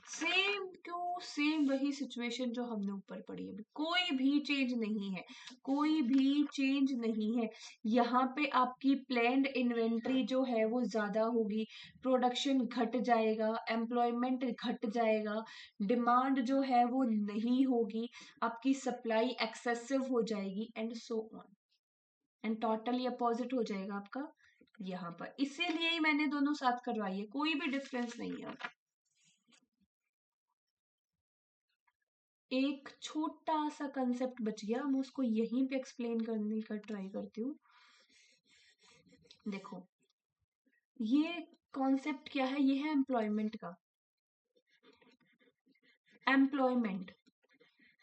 Speaker 1: सेम क्यों? सेम वही सिचुएशन जो हमने ऊपर पढ़ी है, कोई भी चेंज नहीं है, कोई भी चेंज नहीं है। यहाँ पे आपकी प्लान्ड इन्वेंट्री जो है वो ज्यादा होगी, प्रोडक्शन घट जाएगा, एम्प्लॉयमेंट घट जाएगा, डिमांड जो है वो नहीं होगी, आपकी सप्लाई एक्सेसिव हो जाएगी, and so on, and totally opposite हो जाएगा आपका यहाँ पर। इसीलिए ही मैंने दोनों साथ करवाई है, कोई भी डिफरेंस नहीं है। एक छोटा सा कंसेप्ट बच गया, मैं उसको यहीं पे एक्सप्लेन करने का ट्राई करती हूँ। देखो ये कॉन्सेप्ट क्या है? ये है एम्प्लॉयमेंट का। एम्प्लॉयमेंट,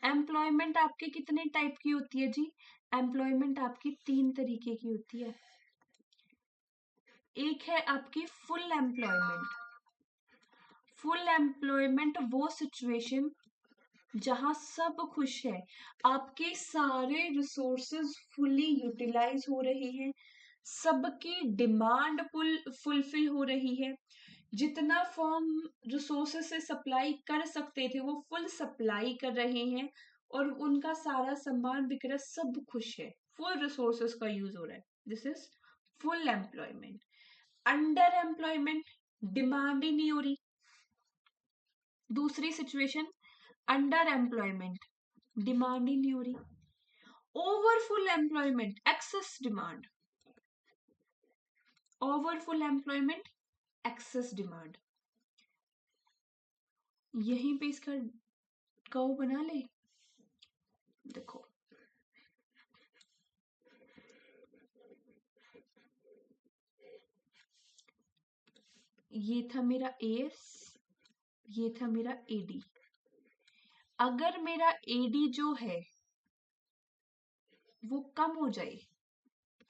Speaker 1: एम्प्लॉयमेंट आपके कितने टाइप की होती है जी? एम्प्लॉयमेंट आपकी 3 तरीके की होती है। एक है आपकी फुल एम्प्लॉयमेंट। फुल एम्प्लॉयमेंट वो सिचुएशन जहां सब खुश है, आपके सारे रिसोर्सेज फुली यूटिलाइज हो रहे हैं, सबकी डिमांड फुलफिल हो रही है, जितना फॉर्म रिसोर्सेज से सप्लाई कर सकते थे वो फुल सप्लाई कर रहे हैं और उनका सारा सामान बिक रहा है, सब खुश है, फुल रिसोर्सेज का यूज हो रहा है। This is full employment. Under employment, demand ही नहीं हो रही। दूसरी सिचुएशन अंडर एम्प्लॉयमेंट, डिमांड ही नहीं हो रही। Overfull employment, excess demand. Overfull employment, excess demand. यहीं पे इसका कर्व बना ले। देखो ये था मेरा एस, ये था मेरा एडी। अगर मेरा एडी जो है वो कम हो जाए,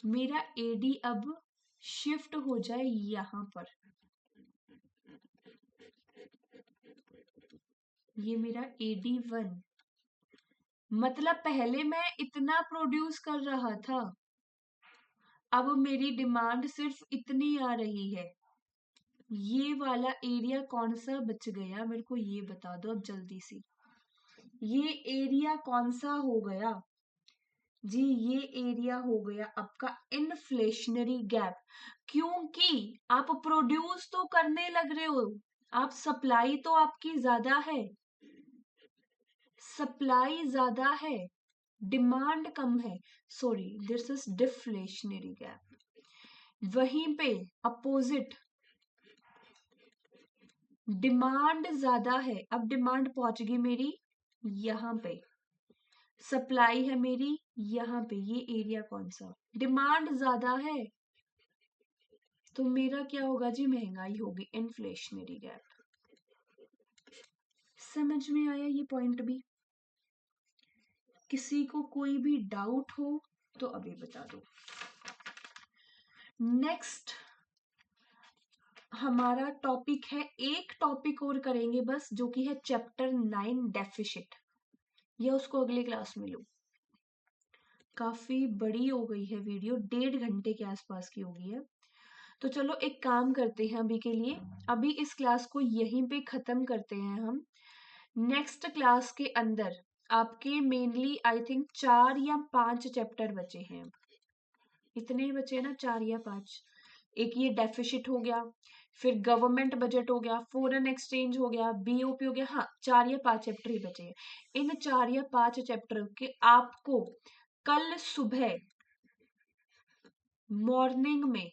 Speaker 1: मेरा एडी अब शिफ्ट हो जाए यहां पर, ये मेरा AD1, मतलब पहले मैं इतना प्रोड्यूस कर रहा था, अब मेरी डिमांड सिर्फ इतनी आ रही है। ये वाला एरिया कौन सा बच गया, मेरे को ये बता दो अब जल्दी से। ये एरिया कौन सा हो गया जी? ये एरिया हो गया आपका इन्फ्लेशनरी गैप, क्योंकि आप प्रोड्यूस तो करने लग रहे हो, आप सप्लाई तो आपकी ज्यादा है, सप्लाई ज्यादा है, डिमांड कम है, sorry this is deflationary gap. वहीं पे अपोजिट, डिमांड ज्यादा है, अब डिमांड पहुंच गई मेरी यहां पे, सप्लाई है मेरी यहां पे, ये एरिया कौन सा, डिमांड ज्यादा है, तो मेरा क्या होगा जी? महंगाई होगी, इन्फ्लेशनरी गैप। समझ में आया ये पॉइंट भी? किसी को कोई भी डाउट हो तो अभी बता दो। नेक्स्ट हमारा टॉपिक है, एक टॉपिक और करेंगे बस, जो कि है चैप्टर 9 डेफिसिट, या उसको अगली क्लास में लो। काफी बड़ी हो गई है वीडियो, 1.5 घंटे के आसपास की हो गई है। तो चलो एक काम करते हैं अभी के लिए, अभी इस क्लास को यहीं पे खत्म करते हैं हम। नेक्स्ट क्लास के अंदर आपके मेनली आई थिंक 4 या 5 चैप्टर बचे हैं, इतने ही बचे ना, 4 या 5। एक ये डेफिसिट हो गया, फिर गवर्नमेंट बजट हो गया, फॉरेन एक्सचेंज हो गया, BOP हो गया, हाँ 4 या 5 चैप्टर ही बचे हैं। इन 4 या 5 चैप्टर के आपको कल सुबह मॉर्निंग में,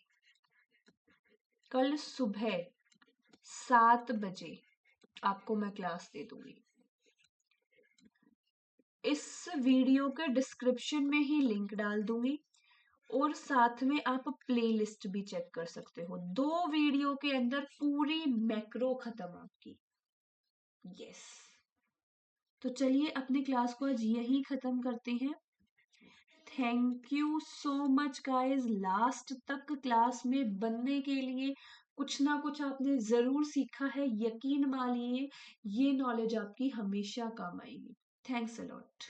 Speaker 1: कल सुबह 7 बजे आपको मैं क्लास दे दूंगी। इस वीडियो के डिस्क्रिप्शन में ही लिंक डाल दूंगी, और साथ में आप प्लेलिस्ट भी चेक कर सकते हो। 2 वीडियो के अंदर पूरी मैक्रो खत्म आपकी। यस, तो चलिए अपनी क्लास को आज यही खत्म करते हैं। Thank you so much guys, last तक क्लास में बनने के लिए। कुछ ना कुछ आपने जरूर सीखा है, यकीन मानिए ये नॉलेज आपकी हमेशा काम आएगी। Thanks a lot.